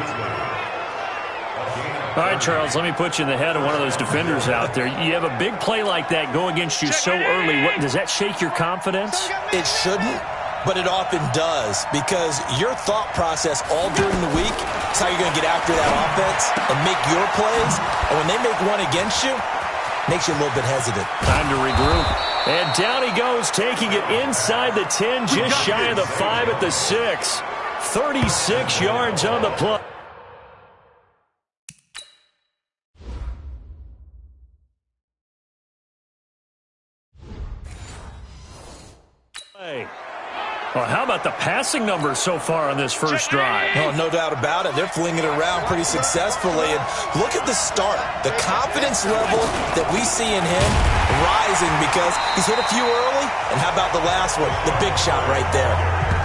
All right, Charles, let me put you in the head of one of those defenders out there. You have a big play like that go against you so early. Does that shake your confidence? It shouldn't, but it often does, because your thought process all during the week is how you're going to get after that offense and make your plays. And when they make one against you, it makes you a little bit hesitant. Time to regroup. And down he goes, taking it inside the 10, just shy of the 5 at the 6. 36 yards on the play. Well, how about the passing numbers so far on this first drive? Oh, no doubt about it. They're flinging it around pretty successfully. And look at the start. The confidence level that we see in him rising because he's hit a few early. And how about the last one? The big shot right there.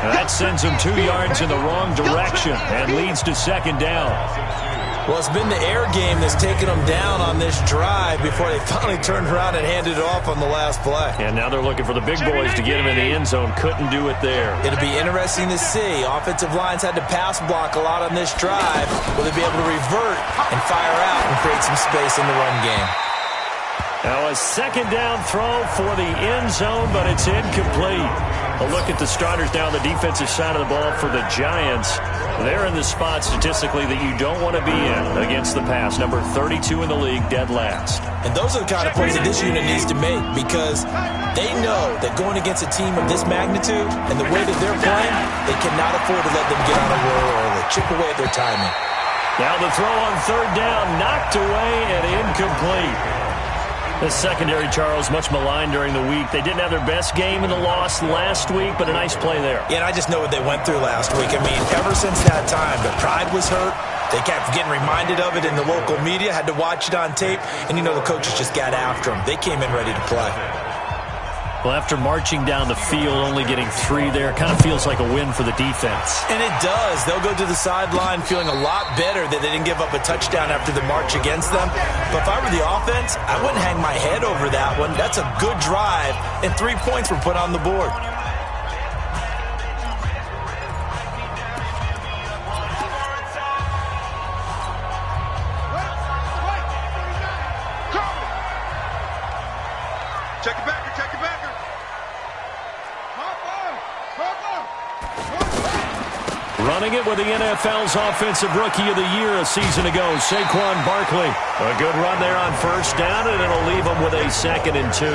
And that sends him 2 yards in the wrong direction and leads to second down. Well, it's been the air game that's taken them down on this drive before they finally turned around and handed it off on the last play. And now they're looking for the big boys to get him in the end zone. Couldn't do it there. It'll be interesting to see. Offensive lines had to pass block a lot on this drive. Will they be able to revert and fire out and create some space in the run game? Now a second down throw for the end zone, but it's incomplete. A look at the starters now on the defensive side of the ball for the Giants. They're in the spot statistically that you don't want to be in against the pass. Number 32 in the league, dead last. And those are the kind of plays that this unit needs to make because they know that going against a team of this magnitude and the way that they're playing, they cannot afford to let them get on a roll early. Chip away at their timing. Now the throw on third down, knocked away and incomplete. The secondary, Charles, much maligned during the week. They didn't have their best game in the loss last week, but a nice play there. Yeah, and I just know what they went through last week. I mean, ever since that time, the pride was hurt. They kept getting reminded of it in the local media, had to watch it on tape, and, you know, the coaches just got after them. They came in ready to play. Well, after marching down the field, only getting 3 there, kind of feels like a win for the defense. And it does. They'll go to the sideline feeling a lot better that they didn't give up a touchdown after the march against them. But if I were the offense, I wouldn't hang my head over that one. That's a good drive, and 3 points were put on the board. Check your backer, check your backer. Running it with the NFL's Offensive Rookie of the Year a season ago, Saquon Barkley. A good run there on first down, and it'll leave him with a 2nd and 2.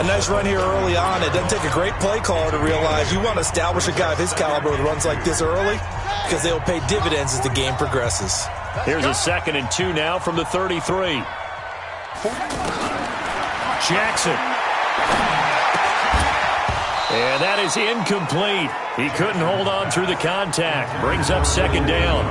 A nice run here early on. It doesn't take a great play caller to realize you want to establish a guy of his caliber with runs like this early because they will pay dividends as the game progresses. Here's a 2nd and 2 now from the 33. Jackson. And that is incomplete. He couldn't hold on through the contact. Brings up 2nd down.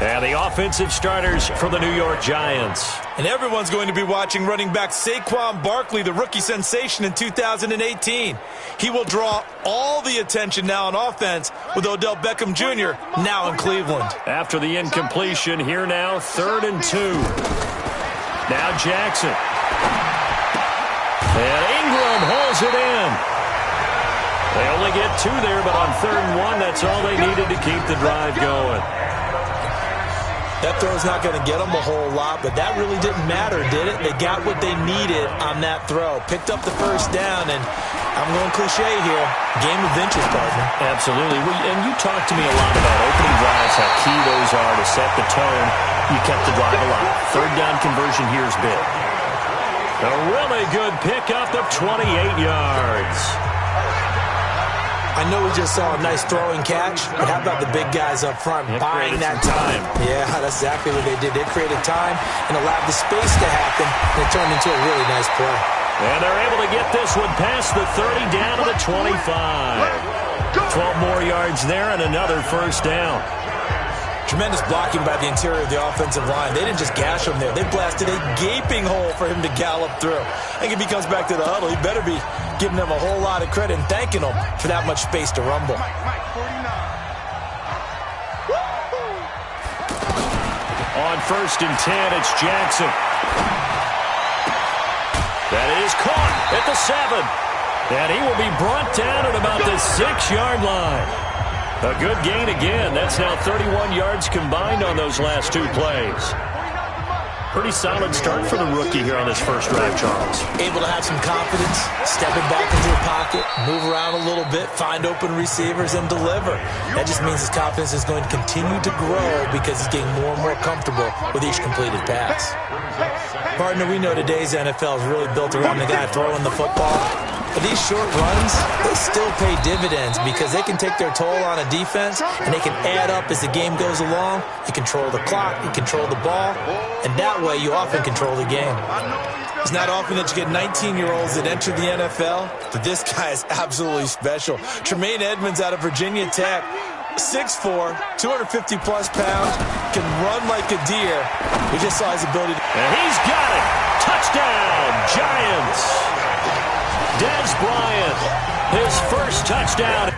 And the offensive starters for the New York Giants. And everyone's going to be watching running back Saquon Barkley, the rookie sensation in 2018. He will draw all the attention now on offense with Odell Beckham Jr. now in Cleveland. After the incompletion, here now, 3rd and 2. Now Jackson. And Ingram holds it in. They only get 2 there, but on 3rd and 1, that's all they needed to keep the drive going. That throw's not going to get them a whole lot, but that really didn't matter, did it? They got what they needed on that throw. Picked up the first down, and I'm going cliche here. Game of inches, partner. Absolutely. And you talked to me a lot about opening drives, how key those are to set the tone. You kept the drive alive. 3rd down conversion here is big. A really good pickup of 28 yards. I know we just saw a nice throwing catch, but how about the big guys up front buying that time? Yeah, that's exactly what they did. They created time and allowed the space to happen, and it turned into a really nice play. And they're able to get this one past the 30 down to the 25. 12 more yards there and another 1st down. Tremendous blocking by the interior of the offensive line. They didn't just gash him there. They blasted a gaping hole for him to gallop through. I think if he comes back to the huddle, he better be giving them a whole lot of credit and thanking them for that much space to rumble. On 1st and 10, it's Jackson. That is caught at the 7. And he will be brought down at about the 6-yard line. A good gain again. That's now 31 yards combined on those last 2 plays. Pretty solid start for the rookie here on his first drive, Charles. Able to have some confidence, stepping back into the pocket, move around a little bit, find open receivers, and deliver. That just means his confidence is going to continue to grow because he's getting more and more comfortable with each completed pass. Partner, we know today's NFL is really built around the guy throwing the football. But these short runs, they still pay dividends because they can take their toll on a defense and they can add up as the game goes along. You control the clock, you control the ball, and that way you often control the game. It's not often that you get 19-year-olds that enter the NFL, but this guy is absolutely special. Tremaine Edmonds out of Virginia Tech, 6'4", 250-plus pounds, can run like a deer. We just saw his ability. And he's got it. Touchdown, Giants. Dez Bryant, his first touchdown.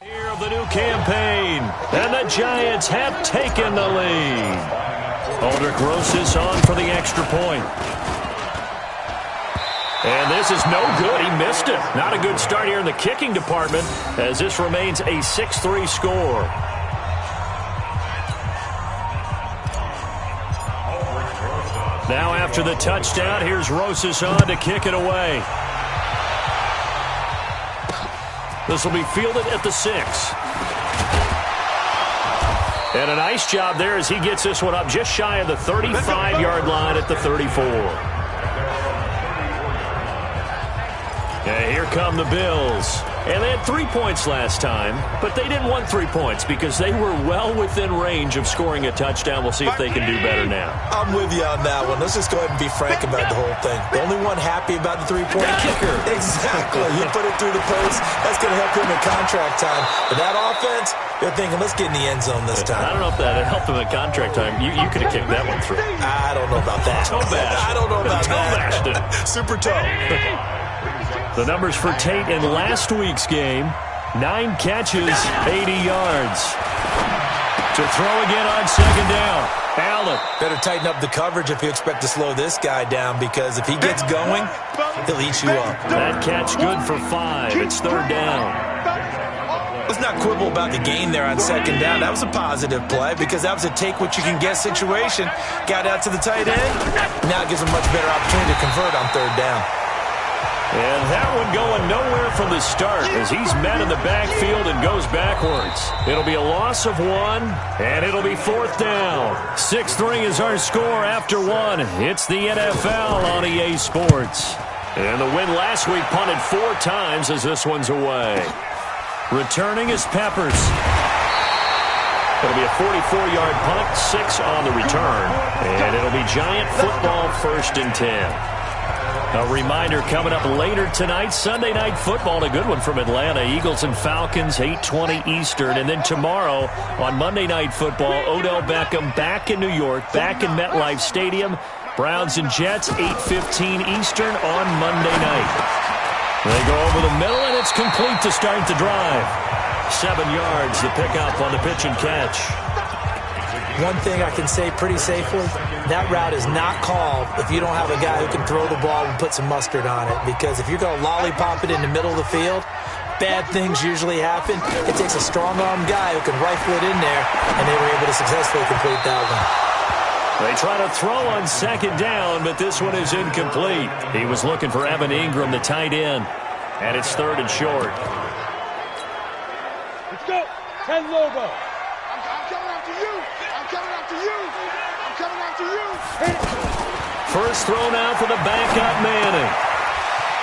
Here of the new campaign, and the Giants have taken the lead. Aldrich Rosas on for the extra point. And this is no good. He missed it. Not a good start here in the kicking department as this remains a 6-3 score. Now after the touchdown, here's Rosas on to kick it away. This will be fielded at the 6. And a nice job there as he gets this one up just shy of the 35-yard line at the 34. And here come the Bills. And they had 3 points last time, but they didn't want 3 points because they were well within range of scoring a touchdown. We'll see if they can do better now. I'm with you on that one. Let's just go ahead and be frank about the whole thing. The only one happy about the three-point kicker. Exactly. You put it through the post. That's going to help him in contract time. But that offense, they're thinking, let's get in the end zone this time. I don't know if that helped him at contract time. You could have kicked that one through. I don't know about that. Toe bash. I don't know about that. Super toe. The numbers for Tate in last week's game: 9 catches, 80 yards. To throw again on second down. Allen. Better tighten up the coverage if you expect to slow this guy down, because if he gets going, he'll eat you up. That catch good for 5. It's third down. Let's not quibble about the gain there on second down. That was a positive play because that was a take-what-you-can-get situation. Got out to the tight end. Now it gives him a much better opportunity to convert on third down. And that one going nowhere from the start as he's met in the backfield and goes backwards. It'll be a loss of 1, and it'll be fourth down. 6-3 is our score after 1. It's the NFL on EA Sports. And the win last week punted 4 times as this one's away. Returning is Peppers. It'll be a 44-yard punt, 6 on the return. And it'll be Giant football, 1st and 10. A reminder coming up later tonight, Sunday Night Football, a good one from Atlanta. Eagles and Falcons, 8:20 Eastern. And then tomorrow on Monday Night Football, Odell Beckham back in New York, back in MetLife Stadium. Browns and Jets, 8:15 Eastern on Monday night. They go over the middle, and it's complete to start the drive. 7 yards, the pickup on the pitch and catch. One thing I can say pretty safely, that route is not called if you don't have a guy who can throw the ball and put some mustard on it. Because if you're going to lollipop it in the middle of the field, bad things usually happen. It takes a strong-arm guy who can rifle it in there, and they were able to successfully complete that one. They try to throw on second down, but this one is incomplete. He was looking for Evan Ingram, the tight end, and it's 3rd and short. Let's go. 10 Lobo. I'm coming after you. I'm coming after you. I'm coming after you. First throw now for the backup Manning.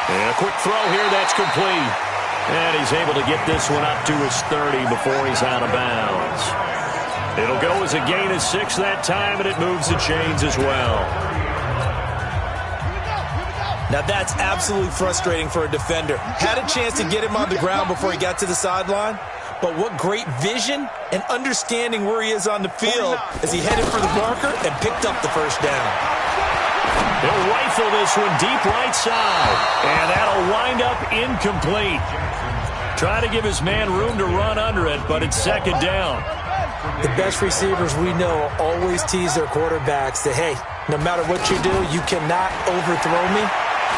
And a quick throw here, that's complete. And he's able to get this one up to his 30 before he's out of bounds. It'll go as a gain of 6 that time, and it moves the chains as well. Now that's absolutely frustrating for a defender. Had a chance to get him on the ground before he got to the sideline, but what great vision and understanding where he is on the field as he headed for the marker and picked up the first down. He'll rifle this one deep right side, and that'll wind up incomplete. Try to give his man room to run under it, but it's second down. The best receivers we know always tease their quarterbacks that, hey, no matter what you do, you cannot overthrow me.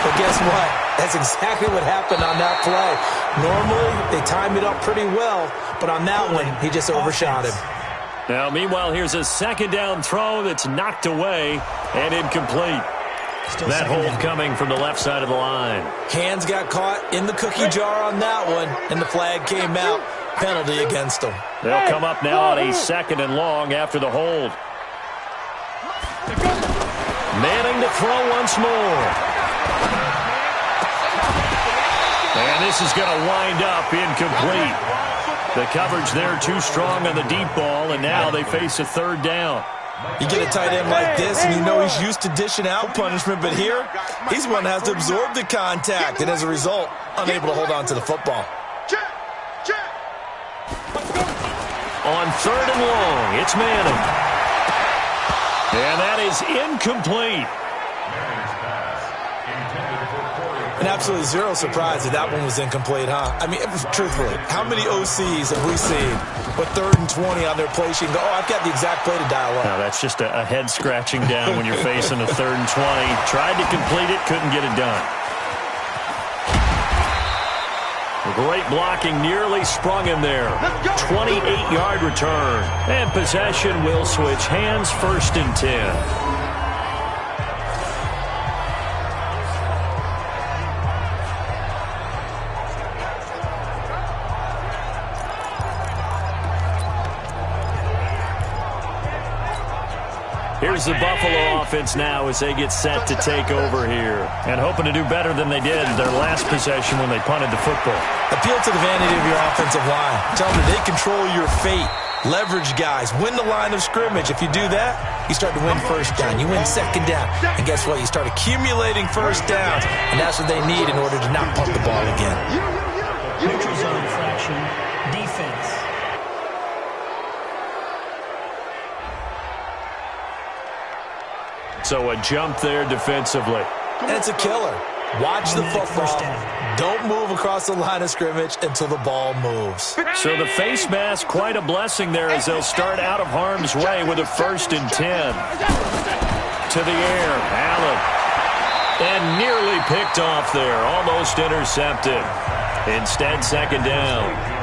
But guess what? That's exactly what happened on that play. Normally, they time it up pretty well, but on that one, he just overshot him. Now, meanwhile, here's a second down throw that's knocked away and incomplete. That hold coming from the left side of the line. Hands got caught in the cookie jar on that one, and the flag came out. Penalty against them. They'll come up now on a 2nd and long after the hold. Manning to throw once more. And this is going to wind up incomplete. The coverage there too strong on the deep ball, and now they face a 3rd down. You get a tight end like this, and you know he's used to dishing out punishment, but here, he's one that has to absorb the contact, and as a result, unable to hold on to the football. On 3rd and long, it's Manning. And that is incomplete. And absolutely zero surprise that one was incomplete, huh? I mean, truthfully, how many OCs have we seen with 3rd and 20 on their play sheet and go, oh, I've got the exact play to dial up? No, that's just a head scratching down when you're facing a 3rd and 20. Tried to complete it, couldn't get it done. Great blocking, nearly sprung him there. 28-yard return. And possession will switch hands, 1st and 10. Here's the Buffalo offense now as they get set to take over here. And hoping to do better than they did their last possession when they punted the football. Appeal to the vanity of your offensive line. Tell them that they control your fate. Leverage guys. Win the line of scrimmage. If you do that, you start to win first down. You win second down. And guess what? You start accumulating first downs. And that's what they need in order to not punt the ball again. Neutral zone infraction. Defense. So a jump there defensively. And it's a killer. Watch the football. Don't move across the line of scrimmage until the ball moves. So the face mask, quite a blessing there as they'll start out of harm's way with a 1st and 10. To the air, Allen. And nearly picked off there. Almost intercepted. Instead, 2nd down.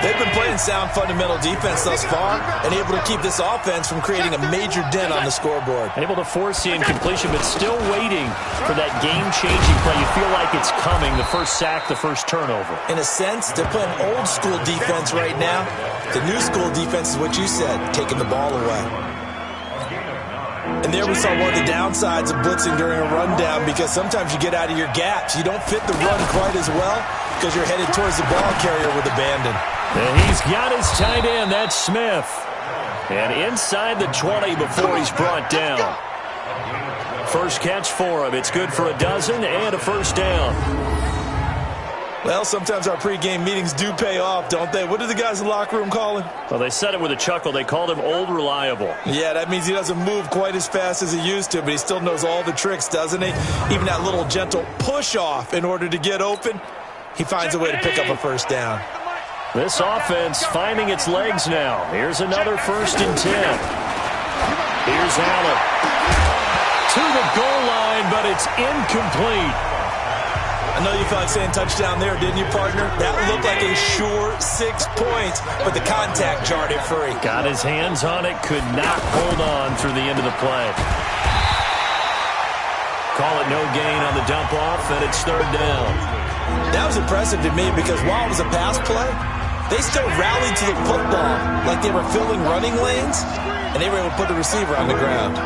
They've been playing sound fundamental defense thus far and able to keep this offense from creating a major dent on the scoreboard. Able to force the incompletion, but still waiting for that game-changing play. You feel like it's coming, the first sack, the first turnover. In a sense, they're playing old-school defense right now. The new school defense is what you said, taking the ball away. And there we saw one of the downsides of blitzing during a rundown because sometimes you get out of your gaps. You don't fit the run quite as well because you're headed towards the ball carrier with abandon. And he's got his tight end, that's Smith. And inside the 20 before he's brought down. First catch for him. It's good for a dozen and a first down. Well, sometimes our pregame meetings do pay off, don't they? What do the guys in the locker room call him? Well, they said it with a chuckle. They called him Old Reliable. Yeah, that means he doesn't move quite as fast as he used to, but he still knows all the tricks, doesn't he? Even that little gentle push-off in order to get open, he finds a way to pick up a first down. This offense finding its legs now. Here's another 1st and 10. Here's Allen. To the goal line, but it's incomplete. I know you felt like saying touchdown there, didn't you, partner? That looked like a sure 6 points, but the contact jarred it free. Got his hands on it, could not hold on through the end of the play. Call it no gain on the dump off, and it's 3rd down. That was impressive to me because while it was a pass play, they still rallied to the football like they were filling running lanes, and they were able to put the receiver on the ground.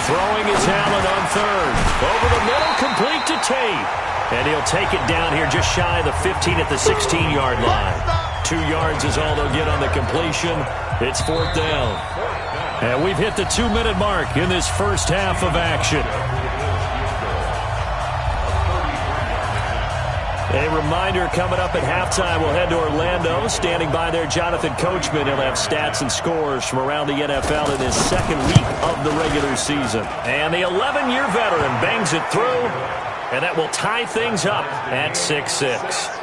Throwing is Allen on 3rd. Over the middle, complete to Tate. And he'll take it down here just shy of the 15 at the 16-yard line. 2 yards is all they'll get on the completion. It's 4th down. And we've hit the 2-minute mark in this first half of action. A reminder coming up at halftime, we'll head to Orlando. Standing by there, Jonathan Coachman. He'll have stats and scores from around the NFL in his 2nd week of the regular season. And the 11-year veteran bangs it through, and that will tie things up at 6-6.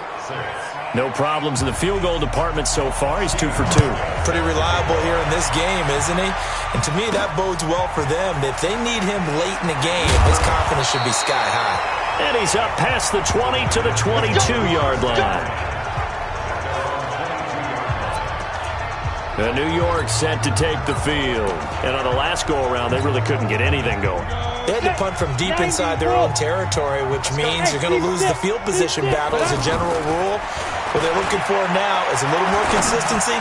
No problems in the field goal department so far. He's 2 for 2. Pretty reliable here in this game, isn't he? And to me, that bodes well for them. If they need him late in the game, his confidence should be sky high. And he's up past the 20 to the 22-yard line. And New York set to take the field. And on the last go-around, they really couldn't get anything going. They had to punt from deep inside their own territory, which means you're going to lose the field position battle as a general rule. What they're looking for now is a little more consistency,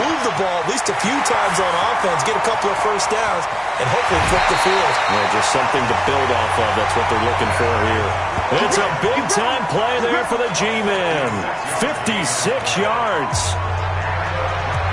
move the ball at least a few times on offense, get a couple of first downs, and hopefully flip the field. Yeah, just something to build off of. That's what they're looking for here. It's a big-time play there for the G-Men. 56 yards.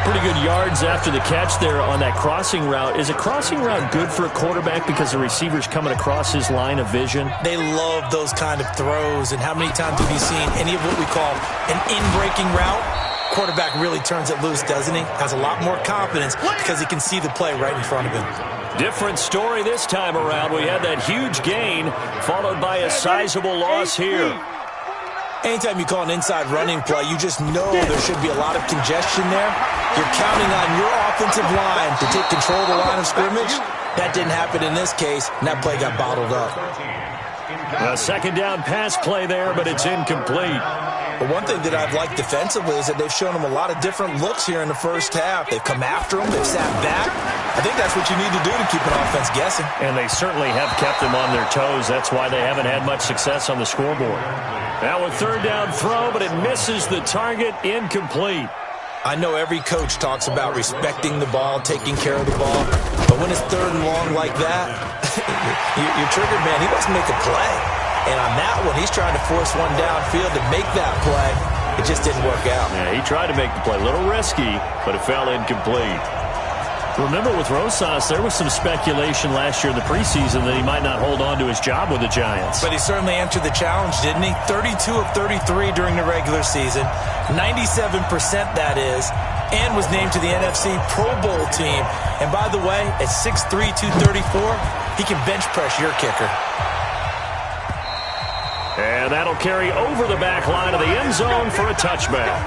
Pretty good yards after the catch there on that crossing route. Is a crossing route good for a quarterback because the receiver's coming across his line of vision? They love those kind of throws. And how many times have you seen any of what we call an in-breaking route? Quarterback really turns it loose, doesn't he? Has a lot more confidence because he can see the play right in front of him. Different story this time around. We had that huge gain followed by a sizable loss here. Anytime you call an inside running play, you just know there should be a lot of congestion there. You're counting on your offensive line to take control of the line of scrimmage. That didn't happen in this case, and that play got bottled up. A 2nd down pass play there, but it's incomplete. But one thing that I've liked defensively is that they've shown them a lot of different looks here in the first half. They've come after them. They've sat back. I think that's what you need to do to keep an offense guessing. And they certainly have kept them on their toes. That's why they haven't had much success on the scoreboard. Now a 3rd down throw, but it misses the target, incomplete. I know every coach talks about respecting the ball, taking care of the ball, but when it's third and long like that, you're triggered, man. He wants to make a play. And on that one, he's trying to force one downfield to make that play. It just didn't work out. Yeah, he tried to make the play. A little risky, but it fell incomplete. Remember, with Rosas, there was some speculation last year in the preseason that he might not hold on to his job with the Giants. But he certainly answered the challenge, didn't he? 32 of 33 during the regular season, 97% that is, and was named to the NFC Pro Bowl team. And by the way, at 6'3", 234, he can bench press your kicker. And that'll carry over the back line of the end zone for a touchback.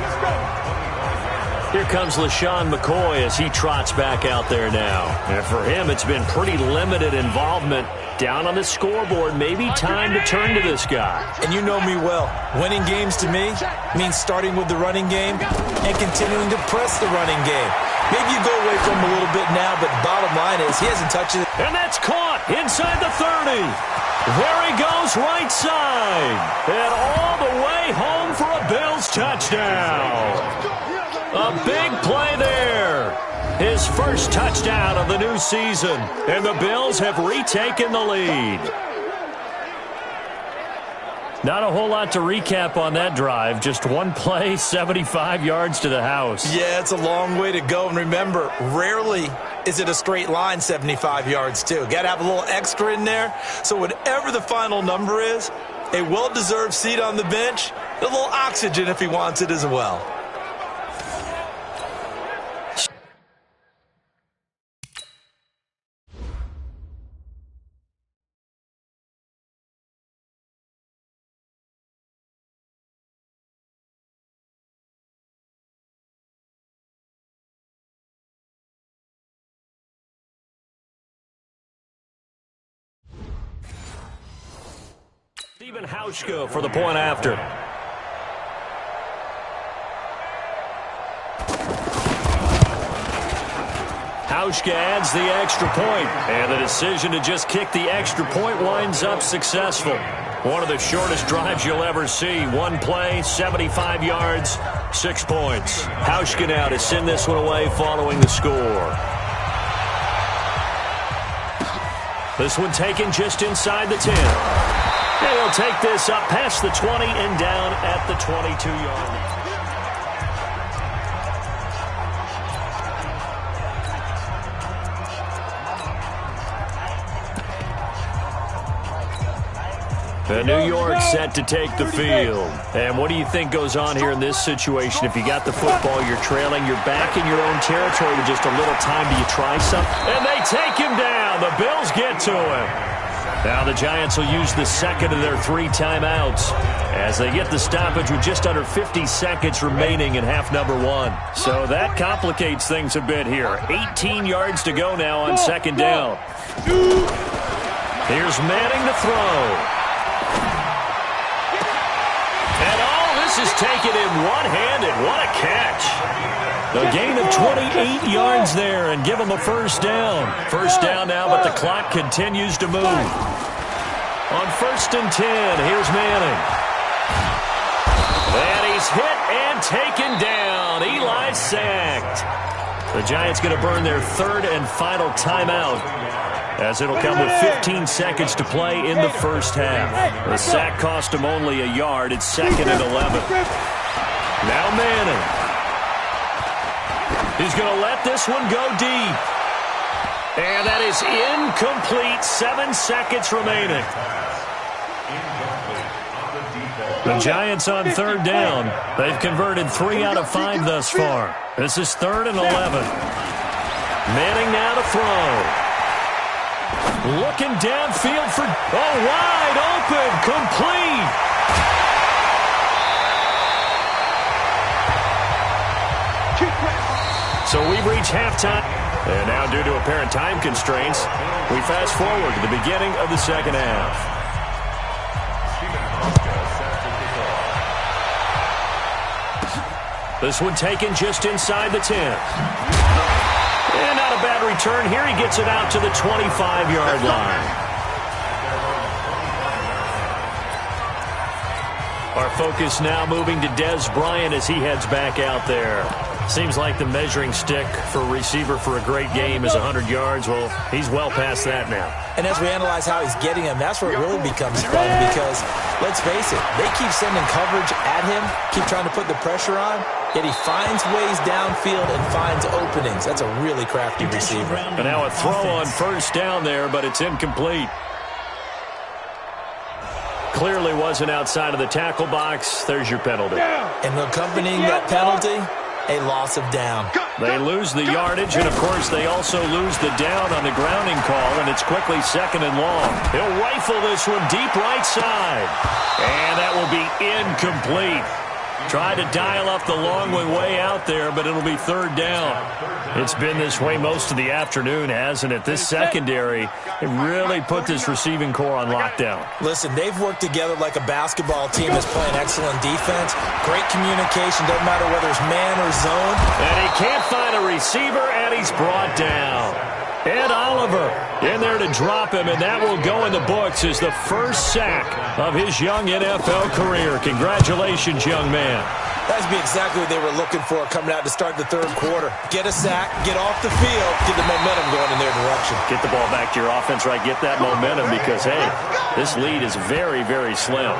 Here comes LaShawn McCoy as he trots back out there now. And for him, it's been pretty limited involvement. Down on the scoreboard, maybe time to turn to this guy. And you know me well. Winning games to me means starting with the running game and continuing to press the running game. Maybe you go away from him a little bit now, but the bottom line is he hasn't touched it. And that's caught inside the 30. There he goes, right side. And all the way home for a Bills touchdown. A big play there. His first touchdown of the new season. And the Bills have retaken the lead. Not a whole lot to recap on that drive. Just one play, 75 yards to the house. Yeah, it's a long way to go. And remember, rarely is it a straight line 75 yards, too. Got to have a little extra in there. So whatever the final number is, a well-deserved seat on the bench, a little oxygen if he wants it as well. Steven Hauschka for the point after. Hauschka adds the extra point, and the decision to just kick the extra point winds up successful. One of the shortest drives you'll ever see. One play, 75 yards, 6 points. Hauschka now to send this one away following the score. This one taken just inside the 10. And he'll take this up past the 20 and down at the 22-yard line. The New York set to take the field. And what do you think goes on here in this situation? If you got the football, you're trailing, you're back in your own territory with just a little time. Do you try something? And they take him down. The Bills get to him. Now the Giants will use the second of their 3 timeouts as they get the stoppage with just under 50 seconds remaining in half number 1. So that complicates things a bit here. 18 yards to go now on second down. Here's Manning to throw. And all this is taken in one-handed. What a catch. A gain of 28 yards there and give them a first down. First down now, but the clock continues to move. On 1st and 10, here's Manning. And he's hit and taken down. Eli sacked. The Giants going to burn their 3rd and final timeout, as it'll come with 15 seconds to play in the first half. The sack cost him only a yard. It's 2nd and 11. Now Manning. He's going to let this one go deep. And that is incomplete. 7 seconds remaining. The Giants on 3rd down. They've converted 3 out of 5 thus far. This is 3rd and 11. Manning now to throw. Looking downfield for, wide open, complete. So we've reached halftime. And now due to apparent time constraints, we fast forward to the beginning of the second half. This one taken just inside the 10. And not a bad return here. He gets it out to the 25-yard line. Our focus now moving to Dez Bryant as he heads back out there. Seems like the measuring stick for a receiver for a great game is 100 yards. Well, he's well past that now. And as we analyze how he's getting them, that's where it really becomes fun because, let's face it, they keep sending coverage at him, keep trying to put the pressure on, yet he finds ways downfield and finds openings. That's a really crafty receiver. And now a throw on first down there, but it's incomplete. Clearly wasn't outside of the tackle box. There's your penalty. And accompanying that penalty, a loss of down. They lose the yardage, and, of course, they also lose the down on the grounding call, and it's quickly 2nd and long. He'll rifle this one deep right side. And that will be incomplete. Tried to dial up the long way out there, but it'll be 3rd down. It's been this way most of the afternoon, hasn't it? This secondary, it really put this receiving core on lockdown. Listen, they've worked together like a basketball team that's playing excellent defense. Great communication, doesn't matter whether it's man or zone. And he can't find a receiver, and he's brought down. Ed Oliver in there to drop him, and that will go in the books as the first sack of his young NFL career. Congratulations, young man. That'd be exactly what they were looking for coming out to start the 3rd quarter. Get a sack, get off the field, get the momentum going in their direction. Get the ball back to your offense, right? Get that momentum because, hey, this lead is very, very slim.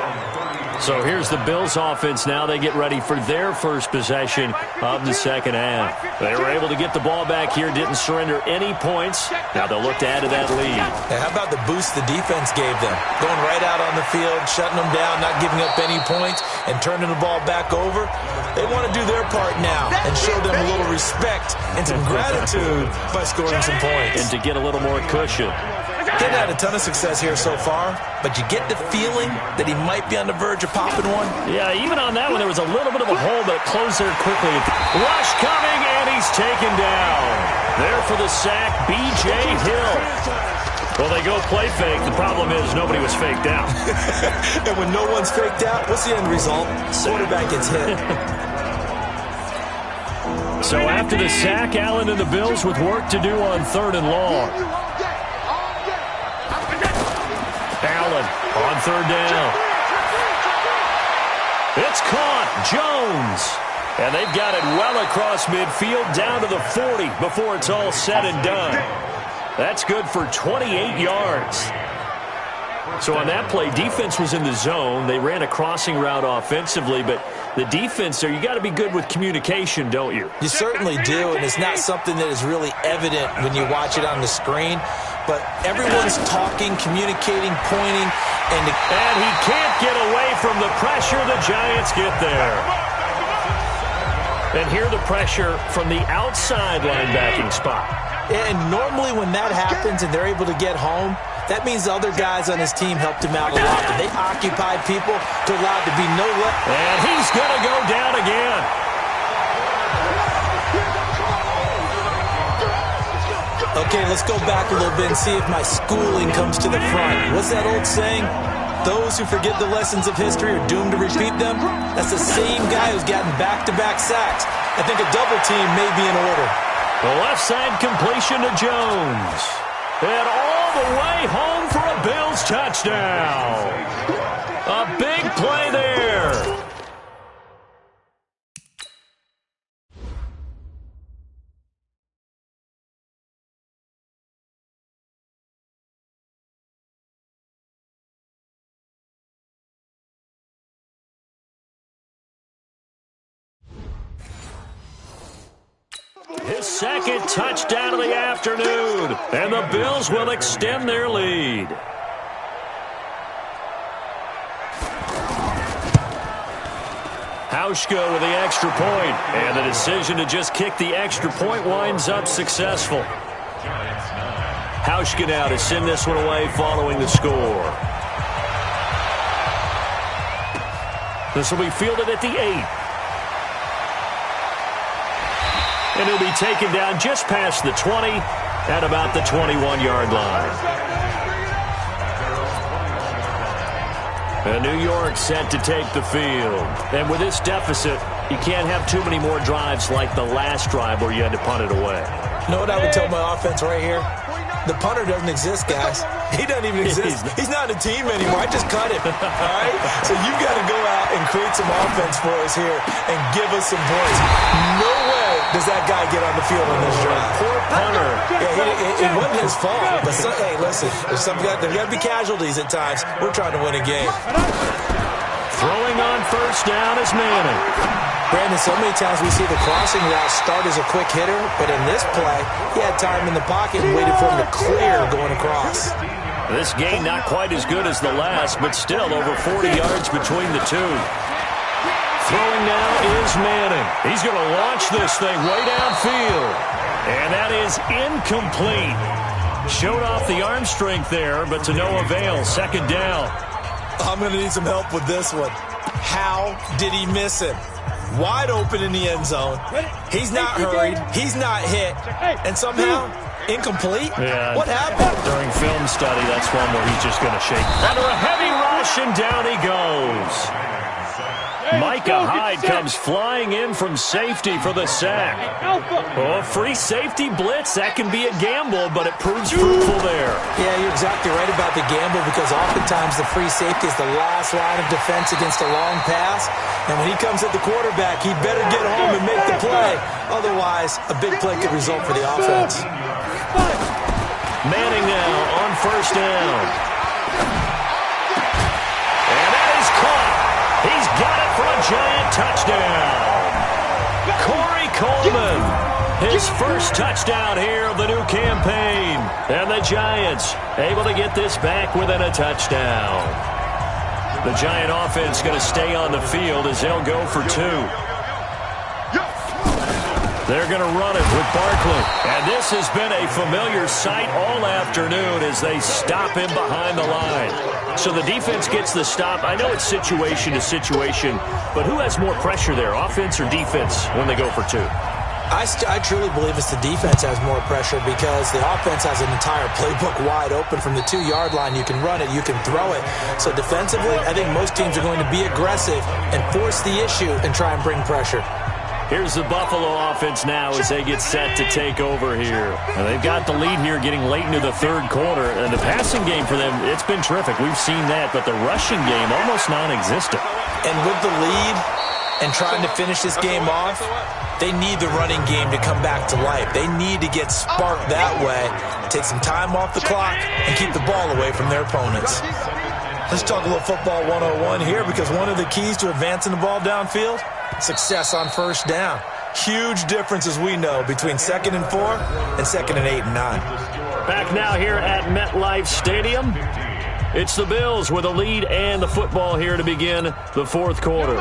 So here's the Bills offense now. They get ready for their first possession of the second half. They were able to get the ball back here, didn't surrender any points. Now they'll look to add to that lead. Now, how about the boost the defense gave them? Going right out on the field, shutting them down, not giving up any points, and turning the ball back over. They want to do their part now and show them a little respect and some gratitude by scoring some points. And to get a little more cushion. Getting had a ton of success here so far, but you get the feeling that he might be on the verge of popping one. Yeah, even on that one, there was a little bit of a hole, but it closed there quickly. Rush coming, and he's taken down. There for the sack, B.J. Hill. Well, they go play fake. The problem is nobody was faked out. And when no one's faked out, what's the end result? Quarterback gets hit. So after the sack, Allen and the Bills with work to do on 3rd and long. Allen on 3rd down. It's caught. Jones. And they've got it well across midfield down to the 40 before it's all said and done. That's good for 28 yards. So on that play, defense was in the zone. They ran a crossing route offensively, but the defense there, you got to be good with communication, don't you? You certainly do, and it's not something that is really evident when you watch it on the screen. But everyone's talking, communicating, pointing, and he can't get away from the pressure. The Giants get there. And here the pressure from the outside linebacking spot. And normally when that happens and they're able to get home, that means the other guys on his team helped him out a lot. But they occupied people to allow it to be no left. And he's going to go down again. Okay, let's go back a little bit and see if my schooling comes to the front. What's that old saying? Those who forget the lessons of history are doomed to repeat them. That's the same guy who's gotten back-to-back sacks. I think a double team may be in order. The left side completion to Jones. And all the way home for a Bills touchdown. A big play there. His second touchdown of the afternoon, and the Bills will extend their lead. Hauschka with the extra point, and the decision to just kick the extra point winds up successful. Hauschka now to send this one away following the score. This will be fielded at the 8. And he'll be taken down just past the 20 at about the 21-yard line. And New York set to take the field. And with this deficit, you can't have too many more drives like the last drive where you had to punt it away. You know what I would tell my offense right here? The punter doesn't exist, guys. He doesn't even exist. He's not a team anymore. I just cut him. All right? So you've got to go out and create some offense for us here and give us some points. No way does that guy get on the field on this drive? Poor punter. Yeah, it wasn't his fault. But hey, listen, there's got to be casualties at times. We're trying to win a game. Throwing on first down is Manning. Brandon, so many times we see the crossing route start as a quick hitter, but in this play, he had time in the pocket and waited for him to clear going across. This gain not quite as good as the last, but still over 40 yards between the two. Throwing now is Manning. He's going to launch this thing way downfield. And that is incomplete. Showed off the arm strength there, but to no avail. Second down. I'm going to need some help with this one. How did he miss him? Wide open in the end zone. He's not hurried. He's not hit. And somehow, incomplete? Yeah. What happened? During film study, that's one where he's just going to shake. Under a heavy rush, and down he goes. Micah Hyde comes flying in from safety for the sack. Oh, free safety blitz, that can be a gamble, but it proves fruitful there. Yeah, you're exactly right about the gamble because oftentimes the free safety is the last line of defense against a long pass. And when he comes at the quarterback, he better get home and make the play. Otherwise, a big play could result for the offense. Manning now on first down. And that is caught. He's got it for a giant touchdown. Corey Coleman, his first touchdown here of the new campaign. And the Giants able to get this back within a touchdown. The Giant offense going to stay on the field as they'll go for two. They're going to run it with Barkley. And this has been a familiar sight all afternoon as they stop him behind the line. So the defense gets the stop. I know it's situation to situation, but who has more pressure there, offense or defense, when they go for two? I truly believe it's the defense has more pressure because the offense has an entire playbook wide open from the 2-yard line. You can run it, you can throw it. So defensively, I think most teams are going to be aggressive and force the issue and try and bring pressure. Here's the Buffalo offense now as they get set to take over here. And they've got the lead here getting late into the third quarter. And the passing game for them, it's been terrific. We've seen that. But the rushing game, almost non-existent. And with the lead and trying to finish this game off, they need the running game to come back to life. They need to get sparked that way, take some time off the clock, and keep the ball away from their opponents. Let's talk a little football 101 here because one of the keys to advancing the ball downfield, success on first down. Huge difference, as we know, between 2nd and 4 and 2nd and 8 and 9. Back now here at MetLife Stadium. It's the Bills with a lead and the football here to begin the fourth quarter.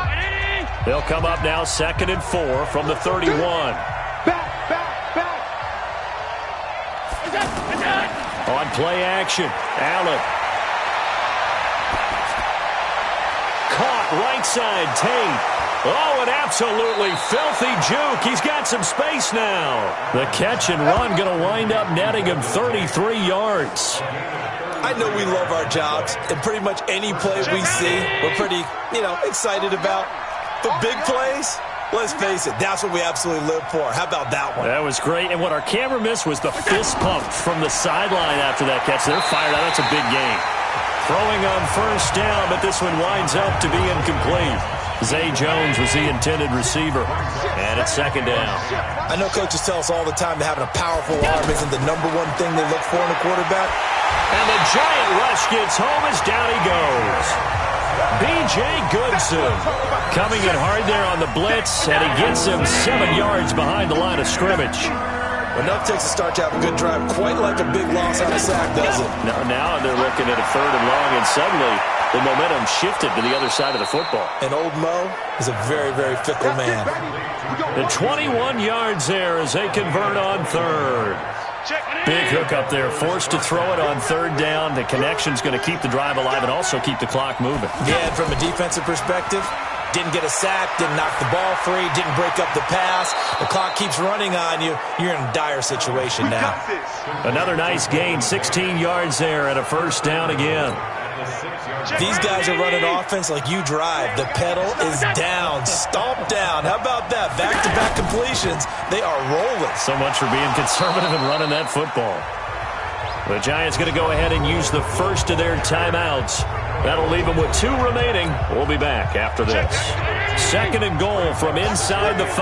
They'll come up now 2nd and 4 from the 31. On play action, Allen. Caught right side, Tate. Oh, an absolutely filthy juke. He's got some space now. The catch and run going to wind up netting him 33 yards. I know we love our jobs, and pretty much any play we see, we're pretty, excited about. But big plays, let's face it, that's what we absolutely live for. How about that one? That was great. And what our camera missed was the fist pump from the sideline after that catch. They're fired out. That's a big game. Throwing on first down, but this one winds up to be incomplete. Zay Jones was the intended receiver. And it's second down. I know coaches tell us all the time that having a powerful arm isn't the number one thing they look for in a quarterback. And the giant rush gets home as down he goes. B.J. Goodson coming in hard there on the blitz, and he gets him 7 yards behind the line of scrimmage. Enough takes a start to have a good drive, quite like a big loss on a sack, does it? Now they're looking at a 3rd and long, and suddenly the momentum shifted to the other side of the football. And old Mo is a very, very fickle man. The 21 yards there as they convert on 3rd. Big hook up there, forced to throw it on 3rd down. The connection's going to keep the drive alive and also keep the clock moving. Yeah, and from a defensive perspective, didn't get a sack, didn't knock the ball free, didn't break up the pass. The clock keeps running on you. You're in a dire situation now. Another nice gain, 16 yards there and a first down again. These guys are running offense like you drive. The pedal is down, stomped down. How about that? Back-to-back completions. They are rolling. So much for being conservative and running that football. The Giants going to go ahead and use the first of their timeouts. That'll leave them with 2 remaining. We'll be back after this. 2nd and goal from inside the 5.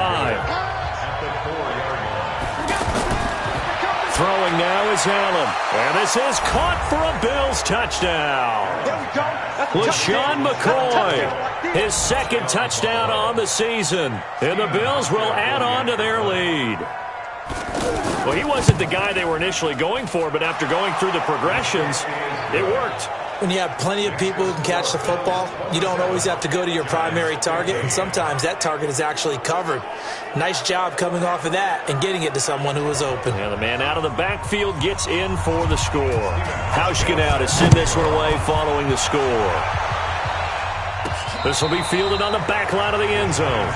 is Allen. And this is caught for a Bills touchdown. There we go. LaShawn McCoy, his second touchdown on the season. And the Bills will add on to their lead. Well, he wasn't the guy they were initially going for, but after going through the progressions, it worked. When you have plenty of people who can catch the football, you don't always have to go to your primary target, and sometimes that target is actually covered. Nice job coming off of that and getting it to someone who was open. And the man out of the backfield gets in for the score. Hauschka now to send this one away following the score. This will be fielded on the back line of the end zone.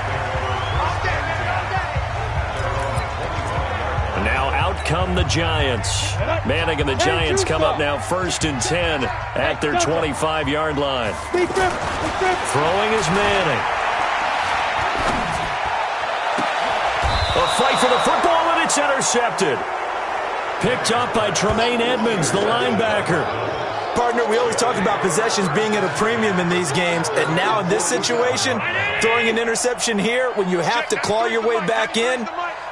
And now out come the Giants. Manning and the Giants come up now 1st and 10 at their 25-yard line. Throwing is Manning. A fight for the football, and it's intercepted. Picked up by Tremaine Edmonds, the linebacker. Partner, we always talk about possessions being at a premium in these games, and now in this situation, throwing an interception here when you have to claw your way back in,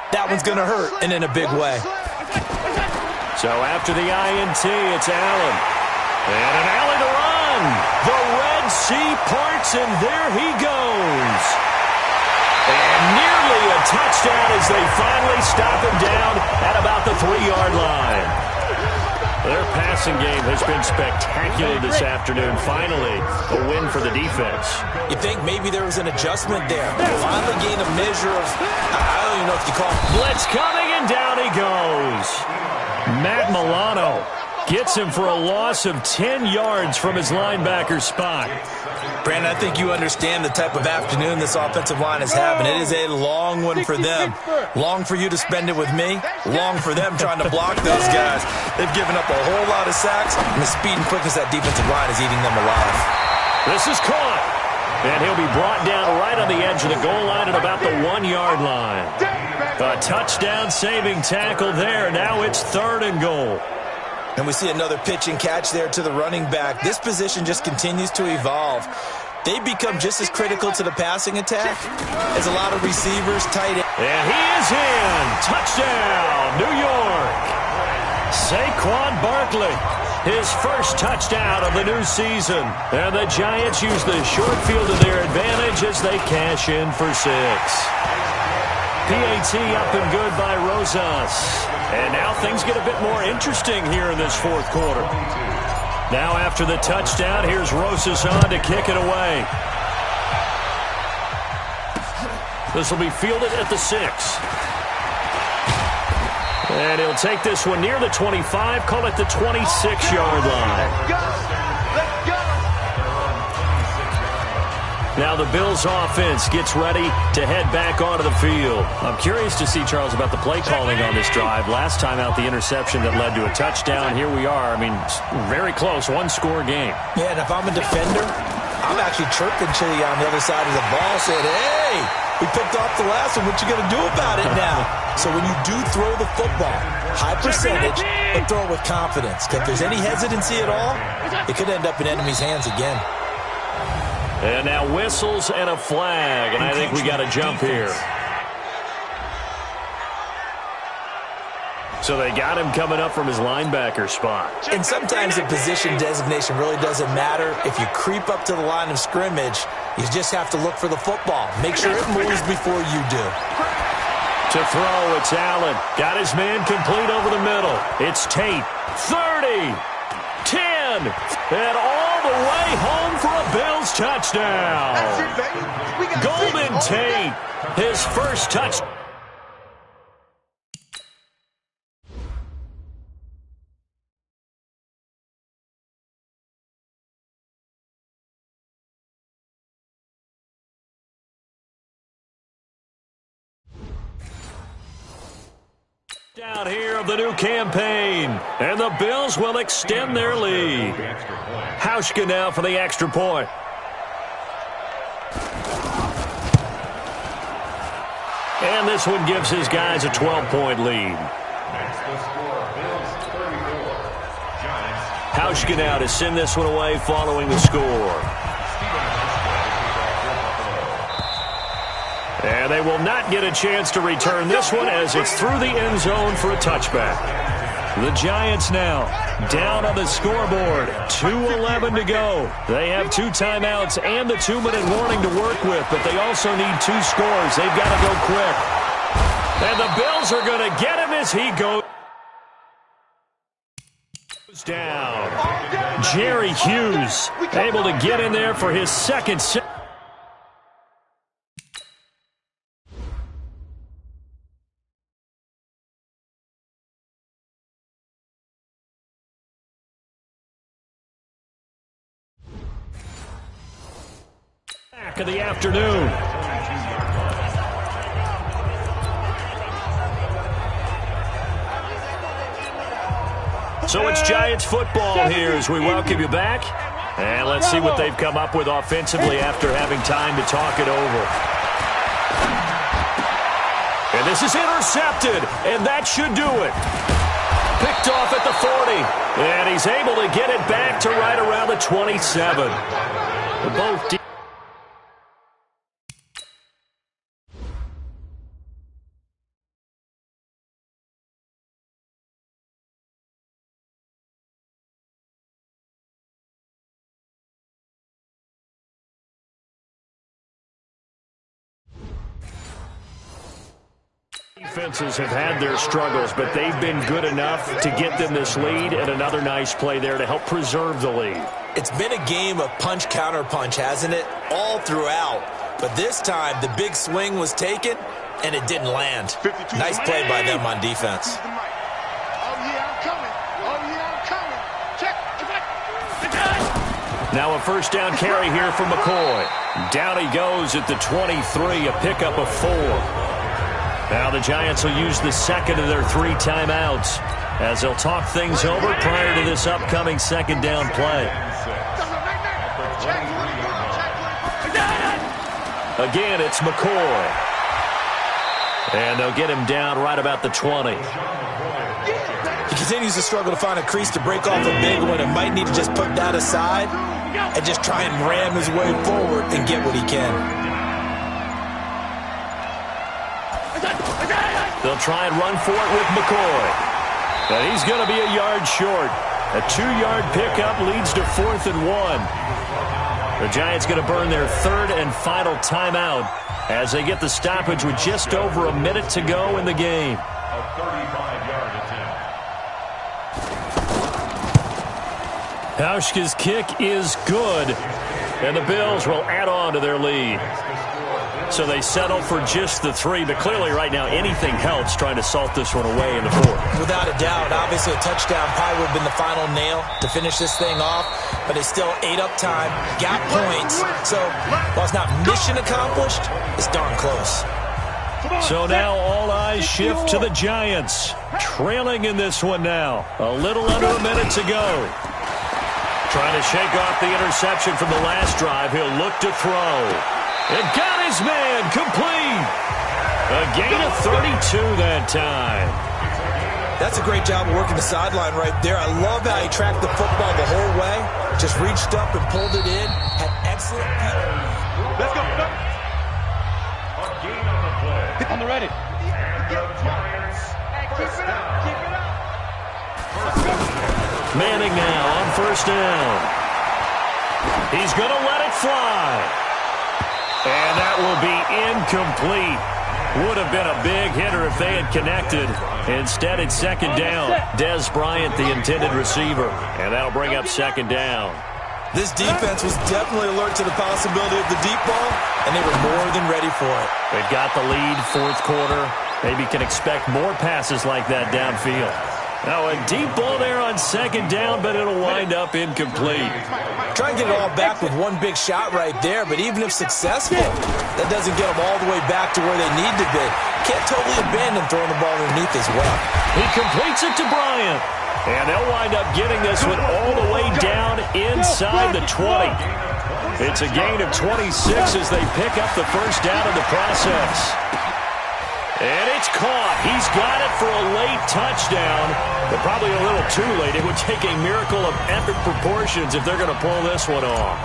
that one's going to hurt, and in a big way. So after the INT, it's Allen. And an alley to run. The Red Sea parts, and there he goes. And nearly a touchdown as they finally stop him down at about the 3-yard line. Their passing game has been spectacular this afternoon. Finally, a win for the defense. You think maybe there was an adjustment there. Finally gained a measure of, I don't even know if you call it. Blitz coming, and down he goes. Matt Milano gets him for a loss of 10 yards from his linebacker spot. Brandon, I think you understand the type of afternoon this offensive line is having. It is a long one for them. Long for you to spend it with me. Long for them trying to block those guys. They've given up a whole lot of sacks, and the speed and quickness of that defensive line is eating them alive. This is caught. And he'll be brought down right on the edge of the goal line at about the 1-yard line. A touchdown-saving tackle there. Now it's 3rd and goal. And we see another pitch and catch there to the running back. This position just continues to evolve. They become just as critical to the passing attack as a lot of receivers, tight ends. And he is in. Touchdown, New York. Saquon Barkley, his first touchdown of the new season. And the Giants use the short field to their advantage as they cash in for 6. PAT up and good by Rosas. And now things get a bit more interesting here in this 4th quarter. Now after the touchdown, here's Rosas on to kick it away. This will be fielded at the 6. And he'll take this one near the 25, call it the 26-yard line. Now the Bills offense gets ready to head back onto the field. I'm curious to see, Charles, about the play calling on this drive. Last time out, the interception that led to a touchdown. Here we are. I mean, very close, 1-score game. Yeah, and if I'm a defender, I'm actually chirping Chili on the other side of the ball, saying, hey, we picked off the last one. What you going to do about it now? So when you do throw the football, high percentage, but throw it with confidence. Because if there's any hesitancy at all, it could end up in enemy's hands again. And now whistles and a flag, and I think we got a jump here. So they got him coming up from his linebacker spot. And sometimes the position designation really doesn't matter. If you creep up to the line of scrimmage, you just have to look for the football. Make sure it moves before you do. To throw, it's Allen. Got his man complete over the middle. It's Tate. 30. 10. And all the way home for a Bills touchdown. That's it, baby. We got Golden Tate, his first touchdown. Down here of the new campaign, and the Bills will extend their lead. Hauschka now for the extra point. And this one gives his guys a 12-point lead. Hauschka now to send this one away following the score. And they will not get a chance to return this one as it's through the end zone for a touchback. The Giants now down on the scoreboard. 2:11 to go. They have 2 timeouts and the 2-minute warning to work with, but they also need 2 scores. They've got to go quick. And the Bills are going to get him as he goes down. Jerry Hughes able to get in there for his second set. Back of the afternoon. So it's Giants football here as we welcome you back. And let's see what they've come up with offensively after having time to talk it over. And this is intercepted, and that should do it. Picked off at the 40, and he's able to get it back to right around the 27. Both defenses have had their struggles, but they've been good enough to get them this lead, and another nice play there to help preserve the lead. It's been a game of punch-counter-punch, hasn't it? All throughout. But this time, the big swing was taken, and it didn't land. Nice play by them on defense. Oh, yeah, I'm coming. Oh, yeah, I'm coming. Check. Now a first down carry here from McCoy. Down he goes at the 23, a pickup of 4. Now the Giants will use the second of their 3 timeouts as they'll talk things over prior to this upcoming second down play. Again, it's McCoy. And they'll get him down right about the 20. He continues to struggle to find a crease to break off a big one and might need to just put that aside and just try and ram his way forward and get what he can. They'll try and run for it with McCoy. But he's going to be a yard short. A 2-yard pickup leads to 4th and 1. The Giants going to burn their 3rd and final timeout as they get the stoppage with just over a minute to go in the game. A 35-yard attempt. Hauschka's kick is good, and the Bills will add on to their lead. So they settle for just the 3, but clearly right now anything helps trying to salt this one away in the 4th. Without a doubt, obviously a touchdown probably would have been the final nail to finish this thing off, but it's still ate up time, got points, so while it's not mission accomplished, it's darn close. So now all eyes shift to the Giants, trailing in this one now. A little under a minute to go. Trying to shake off the interception from the last drive, he'll look to throw. And got his man complete. A gain of 32 that time. That's a great job of working the sideline right there. I love how he tracked the football the whole way. Just reached up and pulled it in. Had excellent feet. Let's go. A gain on the play. On the ready. And the Giants first down. Keep it up. Manning now on first down. He's going to let it fly. And that will be incomplete. Would have been a big hitter if they had connected. Instead, it's second down. Dez Bryant, the intended receiver. And that'll bring up second down. This defense was definitely alert to the possibility of the deep ball, and they were more than ready for it. They've got the lead, 4th quarter. Maybe can expect more passes like that downfield. Now a deep ball there on second down, but it'll wind up incomplete. Try and get it all back with one big shot right there, but even if successful, that doesn't get them all the way back to where they need to be. Can't totally abandon throwing the ball underneath as well. He completes it to Bryant. And they'll wind up getting this one all the way down inside the 20. It's a gain of 26 as they pick up the first down in the process. And it's caught. He's got it for a late touchdown, but probably a little too late. It would take a miracle of epic proportions if they're going to pull this one off.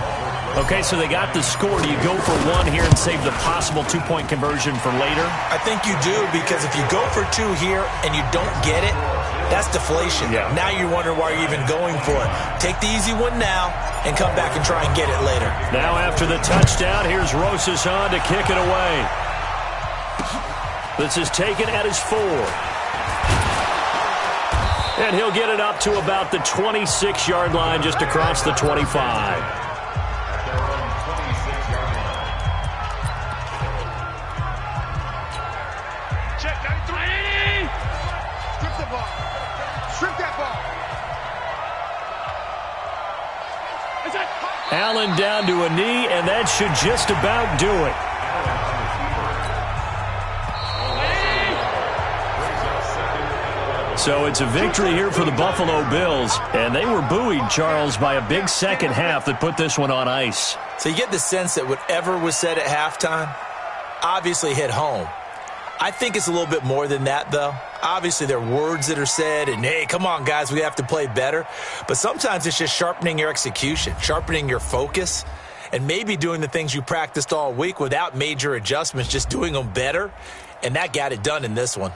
Okay, so they got the score. Do you go for one here and save the possible two-point conversion for later? I think you do, because if you go for two here and you don't get it, that's deflation. Yeah. Now you wonder why you're even going for it. Take the easy one now and come back and try and get it later. Now after the touchdown, here's Rosas on to kick it away. This is taken at his 4. And he'll get it up to about the 26-yard line, just across the 25. Allen down to a knee, and that should just about do it. So it's a victory here for the Buffalo Bills, and they were buoyed, Charles, by a big second half that put this one on ice. So you get the sense that whatever was said at halftime obviously hit home. I think it's a little bit more than that, though. Obviously, there are words that are said, and, hey, come on, guys, we have to play better. But sometimes it's just sharpening your execution, sharpening your focus, and maybe doing the things you practiced all week without major adjustments, just doing them better. And that got it done in this one.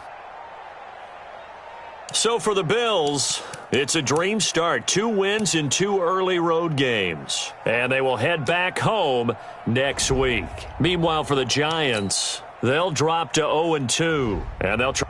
So for the Bills, it's a dream start. 2 wins in 2 early road games. And they will head back home next week. Meanwhile, for the Giants, they'll drop to 0-2, and they'll try.